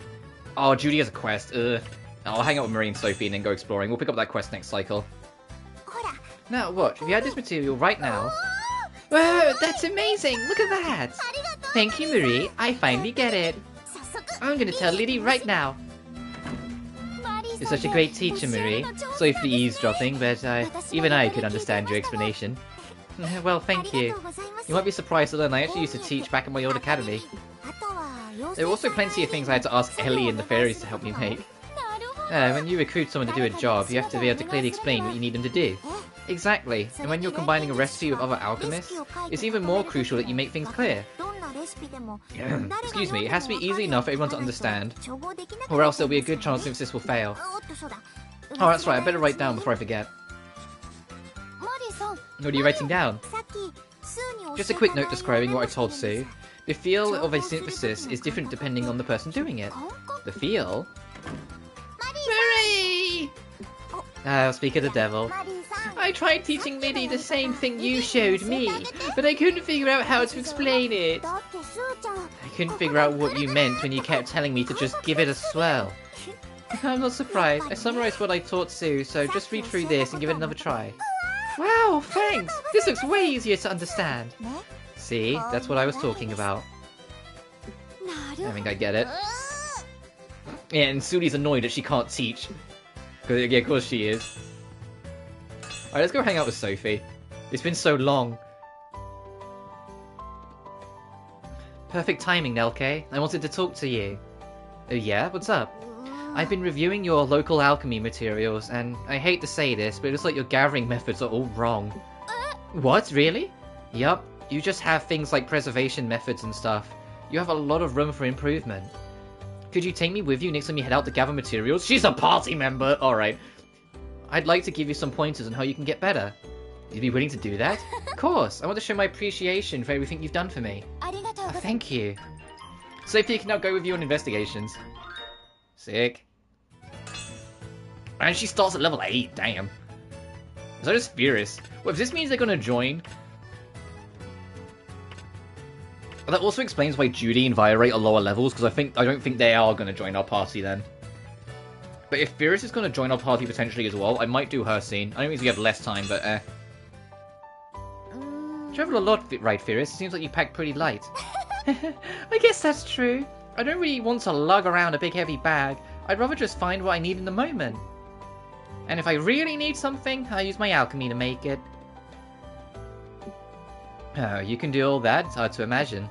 Oh, Judy has a quest. Ugh. I'll hang out with Marie and Sophie and then go exploring. We'll pick up that quest next cycle. Now, watch. If you had this material right now... Whoa, that's amazing! Look at that! Thank you, Marie. I finally get it. I'm gonna tell Liddy right now. You're such a great teacher, Marie. Sorry for the eavesdropping, but even I could understand your explanation. Well, thank you. You might be surprised to learn I actually used to teach back in my old academy. There were also plenty of things I had to ask Ellie and the fairies to help me make. When you recruit someone to do a job, you have to be able to clearly explain what you need them to do. Exactly, and when you're combining a recipe with other alchemists, it's even more crucial that you make things clear. Excuse me, it has to be easy enough for everyone to understand, or else there'll be a good chance the emphasis will fail. Oh, that's right, I better write down before I forget. What are you writing down? Just a quick note describing what I told Sue. The feel of a synthesis is different depending on the person doing it. The feel? Marie! Oh, speak of the devil. I tried teaching Liddy the same thing you showed me, but I couldn't figure out how to explain it. I couldn't figure out what you meant when you kept telling me to just give it a swirl. I'm not surprised. I summarized what I taught Sue, so just read through this and give it another try. Wow, thanks! This looks way easier to understand. See, that's what I was talking about. I think I get it. Yeah, and Suli's annoyed that she can't teach. Yeah, of course she is. Alright, let's go hang out with Sophie. It's been so long. Perfect timing, Nelke. I wanted to talk to you. Oh yeah? What's up? I've been reviewing your local alchemy materials, and I hate to say this, but it looks like your gathering methods are all wrong. What? Really? Yup. You just have things like preservation methods and stuff. You have a lot of room for improvement. Could you take me with you next time you head out to gather materials? She's a party member! Alright. I'd like to give you some pointers on how you can get better. You'd be willing to do that? Of course! I want to show my appreciation for everything you've done for me. Oh, thank you. Sophie can now go with you on investigations. Sick. And she starts at level 8, damn. So does Furious. Well, if this means they're gonna join... That also explains why Judy and Viorate are lower levels, because I don't think they are going to join our party then. But if Furious is going to join our party potentially as well, I might do her scene. I know it means we have less time, but Travel a lot, right, Furious? It seems like you pack pretty light. I guess that's true. I don't really want to lug around a big heavy bag. I'd rather just find what I need in the moment. And if I really need something, I use my alchemy to make it. Oh, you can do all that? It's hard to imagine.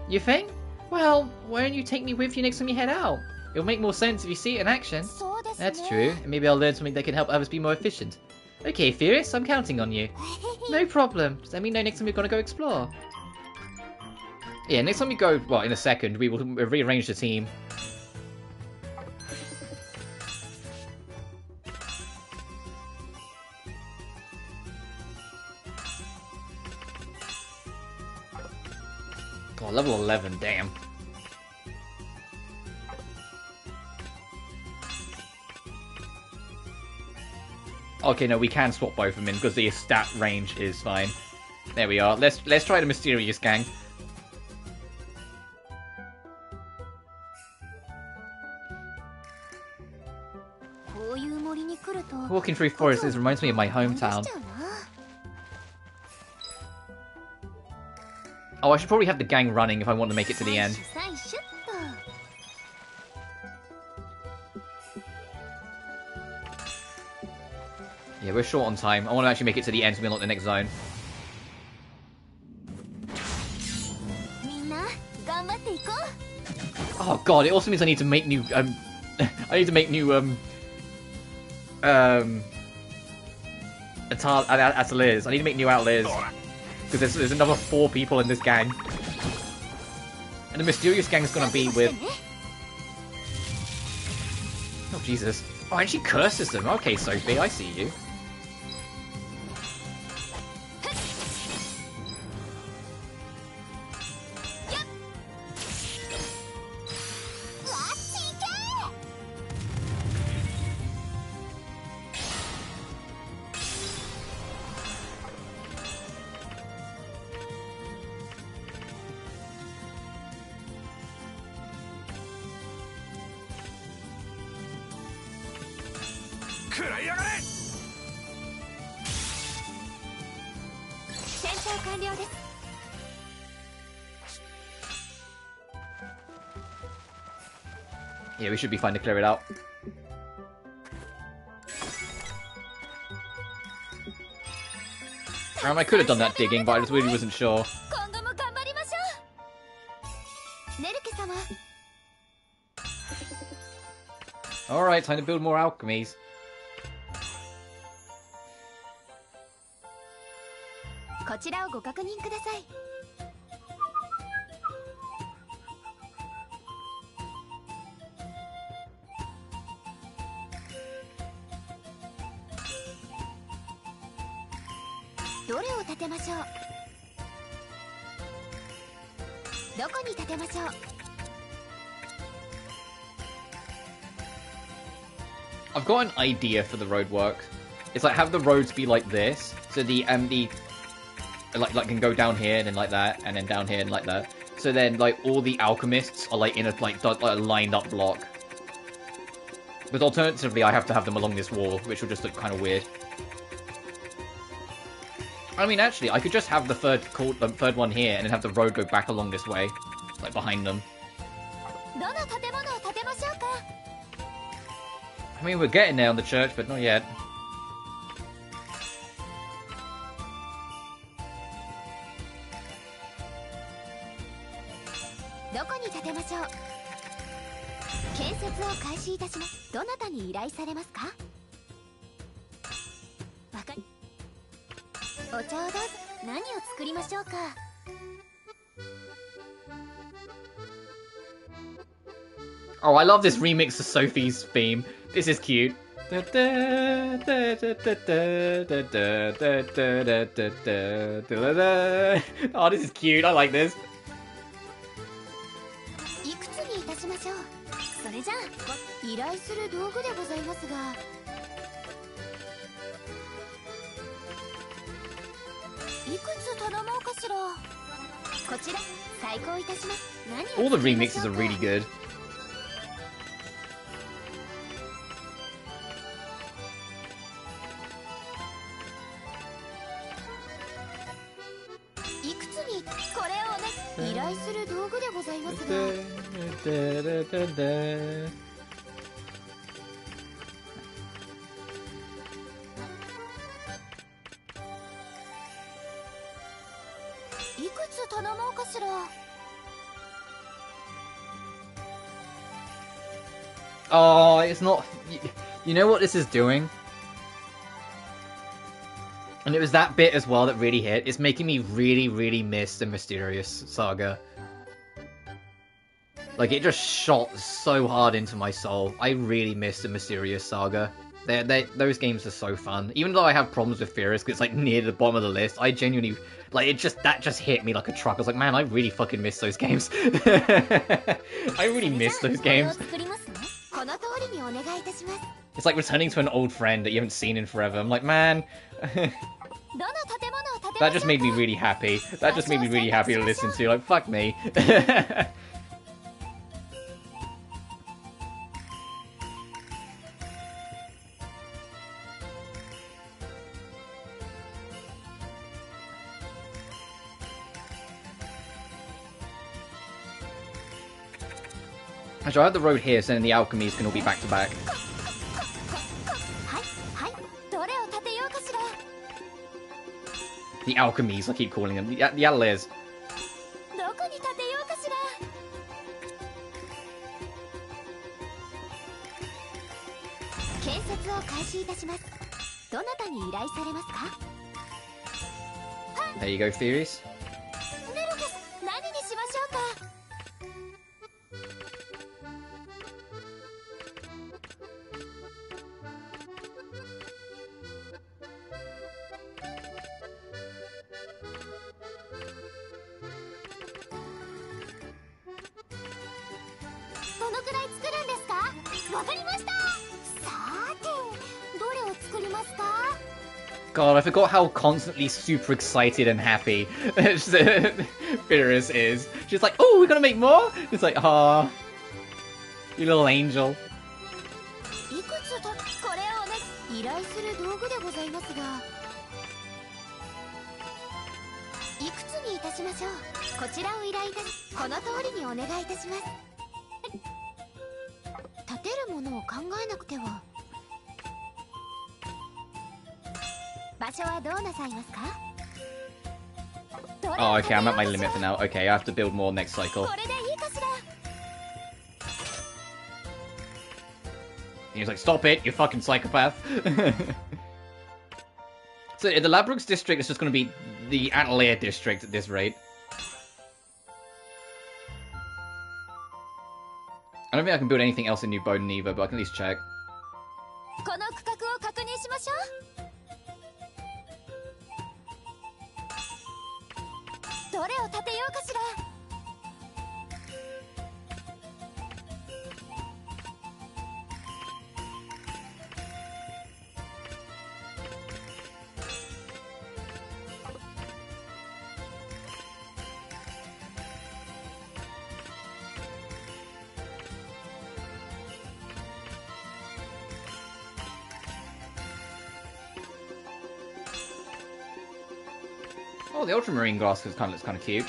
You think? Well, why don't you take me with you next time you head out? It'll make more sense if you see it in action. That's true, and maybe I'll learn something that can help others be more efficient. Okay, Furious, I'm counting on you. No problem. Just let me know next time we're gonna go explore. Yeah, next time we go, well, in a second, we will rearrange the team. Oh, level 11, damn. Okay, no, we can swap both of them in because the stat range is fine. There we are. Let's try the Mysterious Gang. Walking through forests reminds me of my hometown. Oh, I should probably have the gang running if I want to make it to the end. Yeah, we're short on time. I want to actually make it to the end so we unlock the next zone. Oh god, it also means I need to make new I need to make new ateliers. I need to make new ateliers. Because there's another 4 people in this gang. And the Mysterious Gang's gonna be with... Oh, Jesus. Oh, and she curses them. Okay, Sophie, I see you. Yeah, we should be fine to clear it out. I could have done that digging, but I just really wasn't sure. Alright, time to build more alchemies. I've got an idea for the road work. It's like have the roads be like this, so the like can go down here and then like that, and then down here and like that. So then like all the alchemists are like in a like a lined up block. But alternatively, I have to have them along this wall, which will just look kind of weird. I mean, actually, I could just have the third one here, and then have the road go back along this way, like behind them. I mean, we're getting there on the church, but not yet. Oh, I love this remix of Sophie's theme. This is cute. Oh, this is cute. I like this. All the remixes are really good. Oh, it's not... You know what this is doing? And it was that bit as well that really hit. It's making me really, really miss the Mysterious Saga. Like, it just shot so hard into my soul. I really miss the Mysterious Saga. Those games are so fun. Even though I have problems with Furious, because it's like near the bottom of the list, I genuinely... Like, that just hit me like a truck. I was like, man, I really fucking miss those games. I really miss those games. It's like returning to an old friend that you haven't seen in forever. I'm like, man... That just made me really happy. That just made me really happy to listen to. Like, fuck me. Actually, I have the road here, so then the Alchemists can all be back to back. The Alchemists, I keep calling them. The Allies. There you go, Theories. God, I forgot how constantly super excited and happy Furious is. She's like, oh, we're gonna make more? It's like, ah, you little angel. Oh, okay, I'm at my limit for now. Okay, I have to build more next cycle. And he's like, stop it, you fucking psychopath. So the Labrooks district is just going to be the Atelier district at this rate. I don't think I can build anything else in New Bowden either, but I can at least check. Oh, the ultramarine glass looks kind of cute.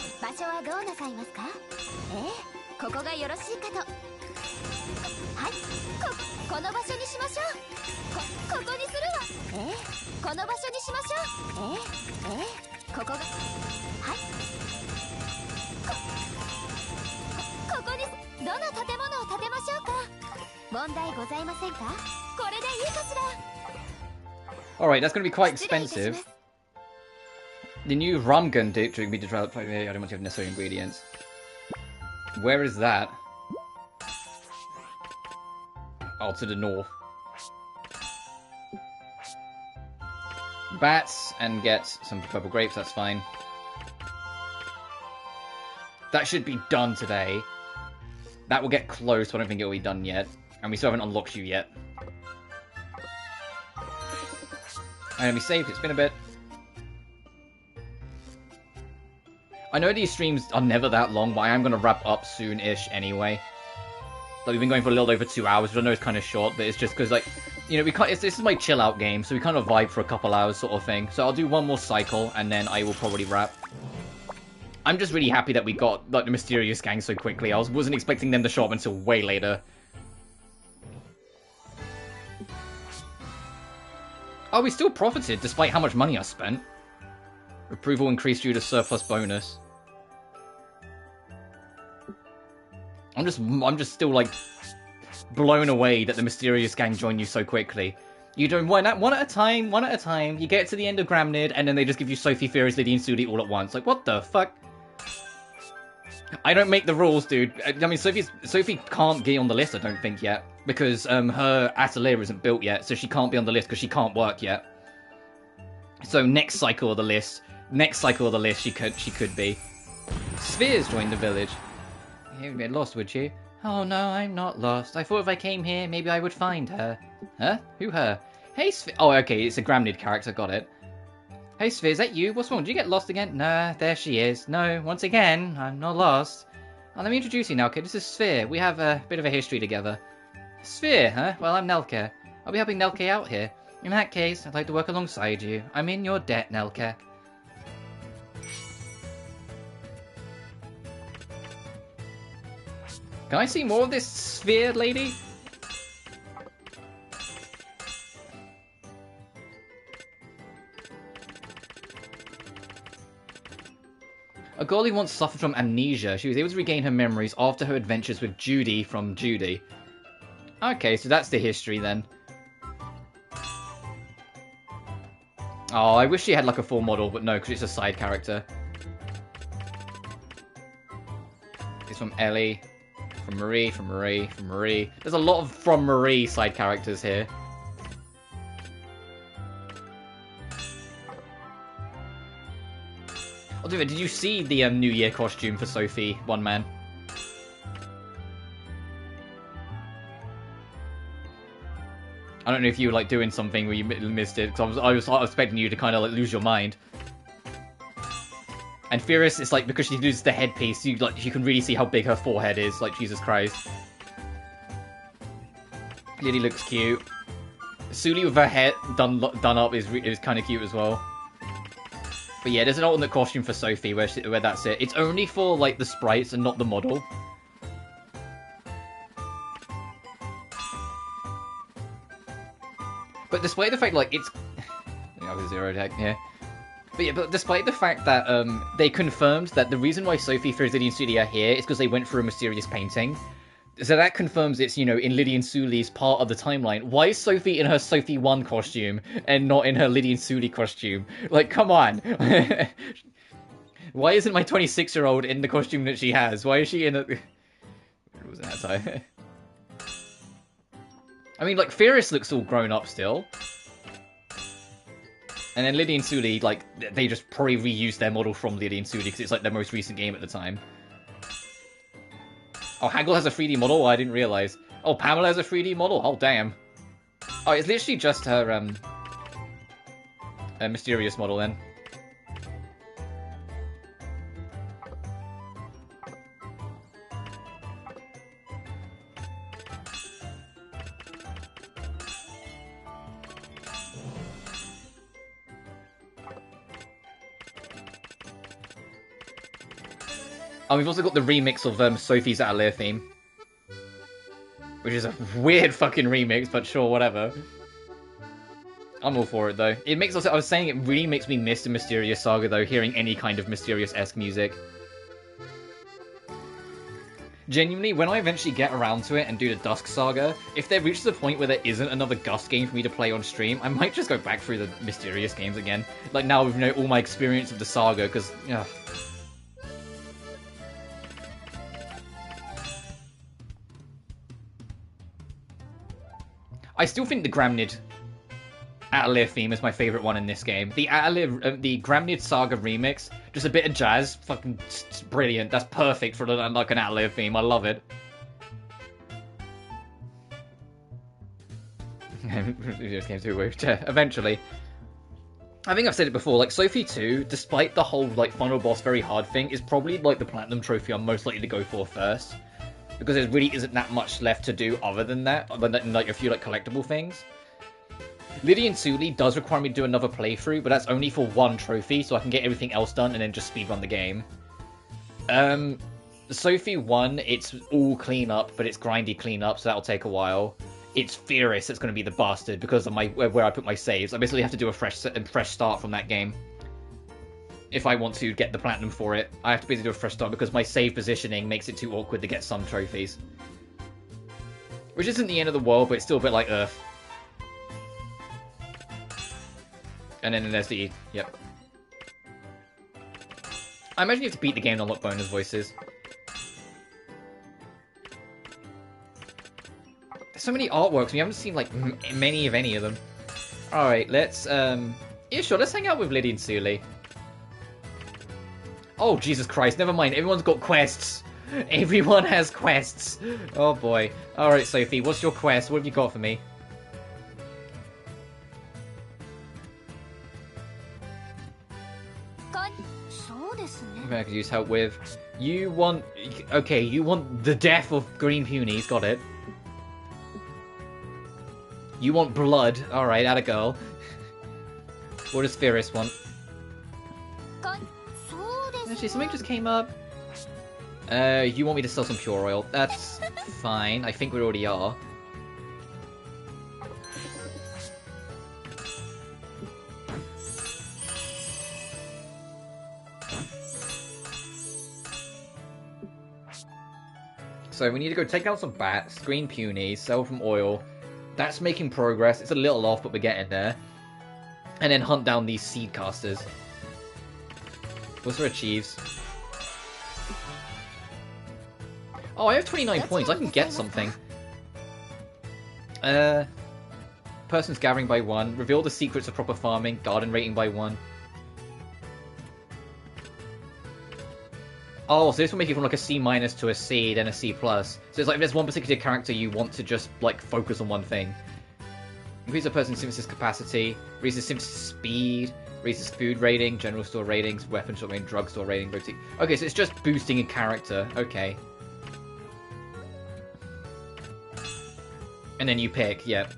Alright, that's going to be quite expensive. The new rum gun district can be developed. I don't want to have necessary ingredients. Where is that? Oh, to the north. Bats and get some purple grapes, that's fine. That should be done today. That will get close, but I don't think it will be done yet. And we still haven't unlocked you yet. And we saved, it's been a bit. I know these streams are never that long, but I am going to wrap up soon-ish anyway. Like, we've been going for a little over 2 hours, which I know is kind of short, but it's just because, like, you know, this is my chill-out game, so we kind of vibe for a couple hours sort of thing. So I'll do one more cycle, and then I will probably wrap. I'm just really happy that we got, like, the Mysterious Gang so quickly. I wasn't expecting them to show up until way later. Oh, we still profited, despite how much money I spent. Approval increased due to surplus bonus. I'm just still like blown away that the mysterious gang joined you so quickly. You're doing one at a time, one at a time. You get to the end of Gramnid, and then they just give you Sophie, Furious, Lydia, and Suli all at once. Like, what the fuck? I don't make the rules, dude. I mean, Sophie can't get on the list, I don't think, yet. Because her atelier isn't built yet, so she can't be on the list because she can't work yet. So next cycle of the list, she could be. Spheres joined the village. You'd get lost, would you? Oh no, I'm not lost. I thought if I came here, maybe I would find her. Huh? Who her? Hey, Sphere. Oh, okay, it's a Gramnid character, got it. Hey, Sphere, is that you? What's wrong? Did you get lost again? Nah, there she is. No, once again, I'm not lost. Oh, let me introduce you, Nelke. This is Sphere. We have a bit of a history together. Sphere, huh? Well, I'm Nelke. I'll be helping Nelke out here. In that case, I'd like to work alongside you. I'm in your debt, Nelke. Can I see more of this Sphere lady? A girl who once suffered from amnesia. She was able to regain her memories after her adventures with Judy from Judy. Okay, so that's the history then. Oh, I wish she had like a full model, but no, because it's a side character. It's from Ellie, from Marie, from Marie, from Marie. There's a lot of from Marie side characters here. Oh, did you see the New Year costume for Sophie, one man? I don't know if you were like doing something where you missed it, because I was expecting you to kind of like lose your mind. And Furious, it's like because she loses the headpiece, you can really see how big her forehead is. Like Jesus Christ. Lily looks cute. Suli with her hair done up is kind of cute as well. But yeah, there's an alternate costume for Sophie where that's it. It's only for like the sprites and not the model. But despite the fact, like, it's... Zero tech, yeah. But yeah, but despite the fact that they confirmed that the reason why Sophie, Furious, Lydia, and Suli are here is because they went through a mysterious painting. So that confirms it's, you know, in Lydia and Suli's part of the timeline. Why is Sophie in her Sophie 1 costume and not in her Lydia and Suli costume? Like, come on. Why isn't my 26-year-old in the costume that she has? Why is she in a... It wasn't that time. I mean, like, Furious looks all grown up still. And then Lydia and Suli, like, they just probably reused their model from Lydia and Suli because it's, like, their most recent game at the time. Oh, Haggle has a 3D model? Oh, I didn't realize. Oh, Pamela has a 3D model? Oh, damn. Oh, it's literally just her, mysterious model, then. And we've also got the remix of Sophie's Atelier theme. Which is a weird fucking remix, but sure, whatever. I'm all for it, though. It makes also, I was saying it really makes me miss the Mysterious Saga, though, hearing any kind of Mysterious-esque music. Genuinely, when I eventually get around to it and do the Dusk Saga, if there reaches a point where there isn't another Gust game for me to play on stream, I might just go back through the Mysterious games again. Like, now with, you know, all my experience of the Saga, because, I still think the Gramnid Atelier theme is my favourite one in this game. The the Gramnid Saga remix, just a bit of jazz, fucking brilliant. That's perfect for like an Atelier theme. I love it. This game's too weird. Eventually. I think I've said it before, like, Sophie 2, despite the whole, like, final boss very hard thing, is probably, like, the Platinum Trophy I'm most likely to go for first. Because there really isn't that much left to do other than that, other than like a few like collectible things. Lydia and Suli does require me to do another playthrough, but that's only for one trophy, so I can get everything else done and then just speedrun the game. Sophie 1, it's all cleanup, but it's grindy cleanup, so that'll take a while. It's Furious that's going to be the bastard because of my where I put my saves. I basically have to do a fresh start from that game. If I want to get the platinum for it, I have to basically do a fresh start because my save positioning makes it too awkward to get some trophies. Which isn't the end of the world, but it's still a bit like Earth. And then there's the E. Yep. I imagine you have to beat the game to unlock bonus voices. There's so many artworks, we haven't seen, like, many of any of them. Alright, let's, yeah, sure, let's hang out with Liddy and Suli. Oh, Jesus Christ, never mind, everyone's got quests. Everyone has quests. Oh, boy. Alright, Sophie, what's your quest? What have you got for me? I could use help with. You want... Okay, you want the death of Green Punies. Got it. You want blood. Alright, atta girl. What does Ferris want? Actually, something just came up. You want me to sell some pure oil. That's fine. I think we already are. So we need to go take out some bats, green punies, sell some oil. That's making progress. It's a little off, but we're getting there. And then hunt down these seed casters. What's our achieves? Oh, I have 29 points. I can get something. Person's gathering by 1. Reveal the secrets of proper farming. Garden rating by 1. Oh, so this will make it from like a C- to a C, then a C+. So it's like if there's one particular character you want to just like focus on one thing. Increase a person's synthesis capacity, raises synthesis speed, raises food rating, general store ratings, weapon store rating, drug store rating, rotate. Okay, so it's just boosting a character. Okay. And then you pick, yep.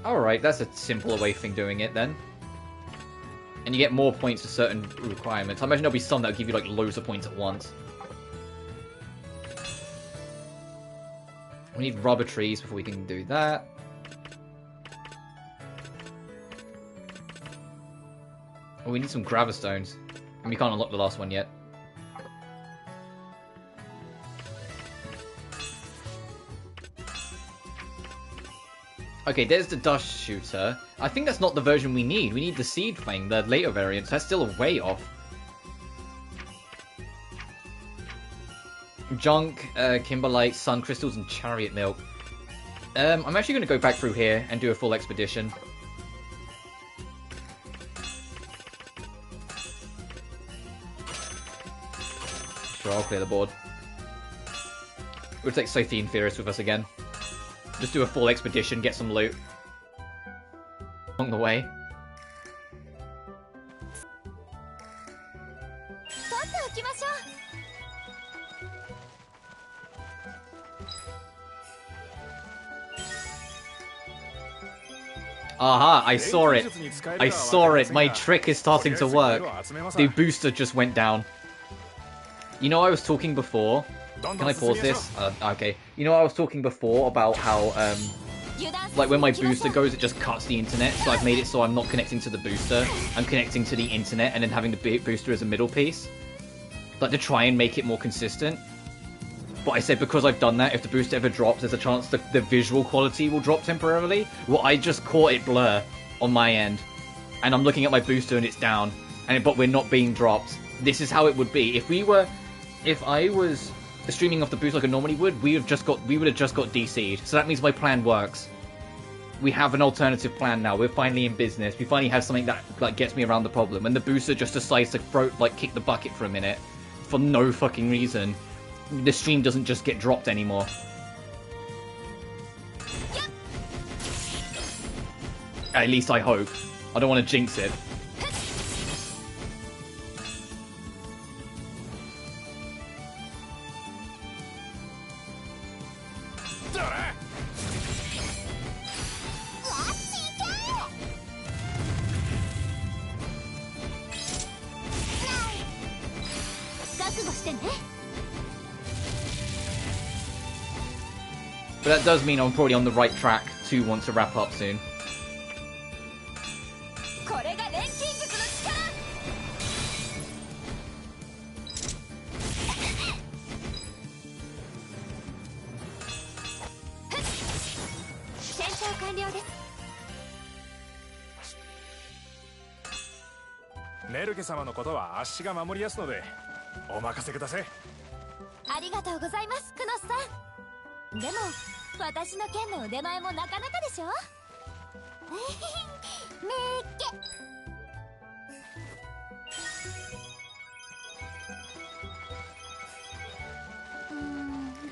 Alright, that's a simpler way of doing it then. And you get more points for certain requirements. I imagine there'll be some that'll give you like loads of points at once. We need rubber trees before we can do that. Oh, we need some gravistones. And we can't unlock the last one yet. Okay, there's the dust shooter. I think that's not the version we need. We need the seed thing, the later variants. That's still a way off. Junk, Kimberlite, Sun Crystals, and Chariot Milk. I'm actually going to go back through here and do a full expedition. Sure, I'll clear the board. We'll take Sophie and Ferris with us again. Just do a full expedition, get some loot along the way. Aha, I saw it. I saw it. My trick is starting to work. The booster just went down. You know I was talking before? Can I pause this? Okay. You know I was talking before about how, like when my booster goes, it just cuts the internet. So I've made it so I'm not connecting to the booster. I'm connecting to the internet and then having the booster as a middle piece. Like to try and make it more consistent. But I said because I've done that, if the booster ever drops, there's a chance that the visual quality will drop temporarily. Well, I just caught it blur on my end. And I'm looking at my booster and it's down. But we're not being dropped. This is how it would be. If I was streaming off the boost like I normally would, we would have just got DC'd. So that means my plan works. We have an alternative plan now. We're finally in business. We finally have something that like gets me around the problem. And the booster just decides to kick the bucket for a minute for no fucking reason. The stream doesn't just get dropped anymore. At least I hope. I don't want to jinx it. But that does mean I'm probably on the right track to want to wrap up soon. 完了です。ネルケ様のことはあっしが守りやすのでお任せください。ありがとうございます、クノスさん。でも私の剣の腕前もなかなかでしょ。めっけ。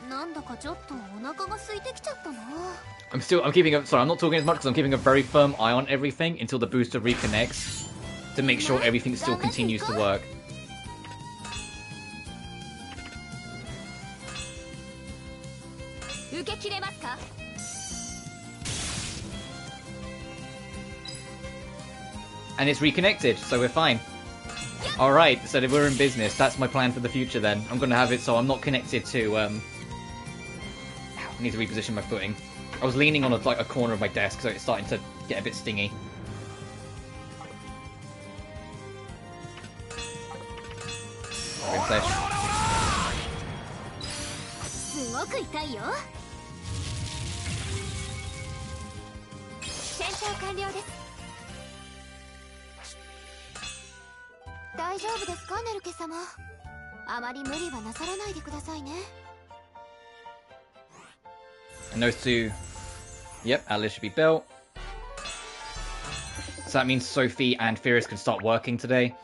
なんだかちょっとお腹が空いてきちゃったな。I'm keeping sorry, I'm not talking as much because I'm keeping a very firm eye on everything until the booster reconnects to make sure everything still continues to work. And it's reconnected, so we're fine. Alright, so we're in business. That's my plan for the future then. I'm gonna have it so I'm not connected to, I need to reposition my footing. I was leaning on a corner of my desk, so it's starting to get a bit stingy. And those two, yep, Atlas should be built. So that means Sophie and Furious can start working today.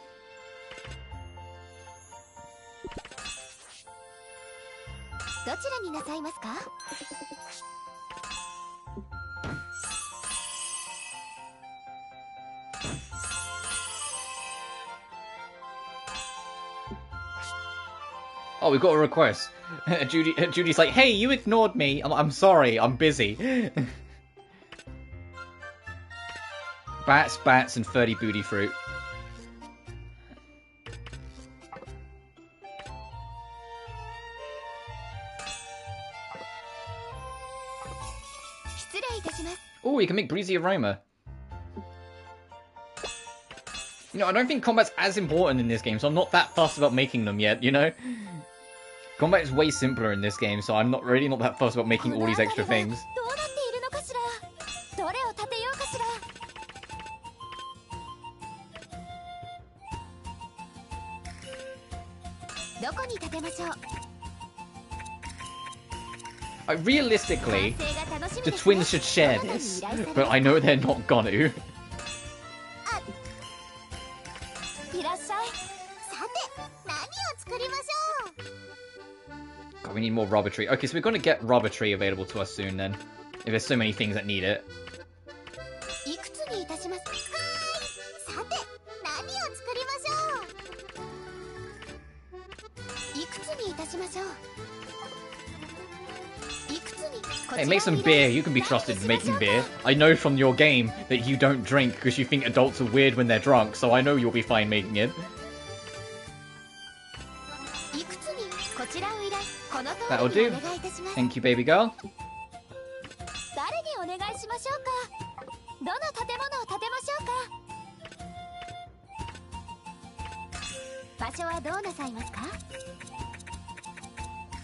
Oh, we've got a request. Judy's like, hey, you ignored me. I'm sorry, I'm busy. Bats, and 30 booty fruit. Oh, you can make breezy aroma. You know, I don't think combat's as important in this game, so I'm not that fussed about making them yet, you know? Combat is way simpler in this game, so I'm not that fussed about making all these extra things. Realistically, the twins should share this, but I know they're not gonna. God, we need more rubber tree. Okay, so we're gonna get rubber tree available to us soon then. If there's so many things that need it. Hey, make some beer. You can be trusted in making beer. I know from your game that you don't drink because you think adults are weird when they're drunk, so I know you'll be fine making it. That'll do. Thank you, baby girl.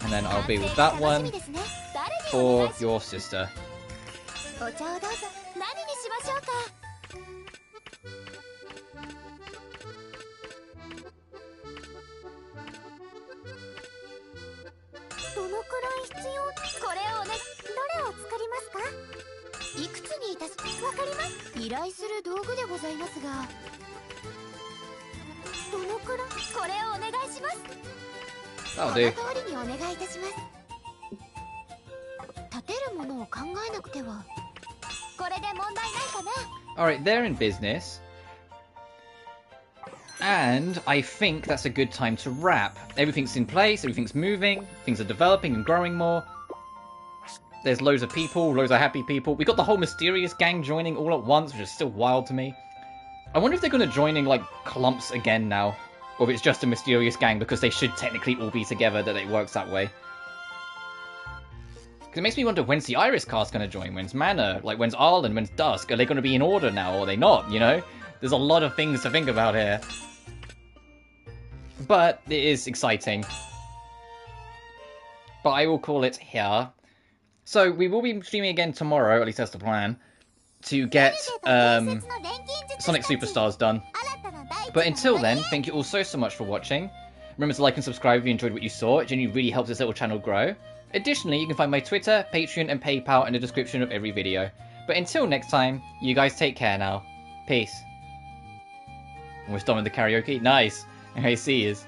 And then I'll be with that one for your sister. That'll do. Alright, they're in business. And I think that's a good time to wrap. Everything's in place, everything's moving, things are developing and growing more. There's loads of people, loads of happy people. We got the whole mysterious gang joining all at once, which is still wild to me. I wonder if they're going to join in, like, clumps again now. Or if it's just a mysterious gang, because they should technically all be together, that it works that way. Because it makes me wonder, when's the Iris cast going to join? When's Mana? Like, when's Arlen? When's Dusk? Are they going to be in order now, or are they not, you know? There's a lot of things to think about here. But it is exciting. But I will call it here. So, we will be streaming again tomorrow, at least that's the plan. to get Sonic Superstars done. But until then, thank you all so much for watching. Remember to like and subscribe if you enjoyed what you saw. It genuinely really helps this little channel grow. Additionally, you can find my Twitter, Patreon, and PayPal in the description of every video. But until next time, you guys take care now. Peace. And we're done with the karaoke. Nice. Okay, see yous.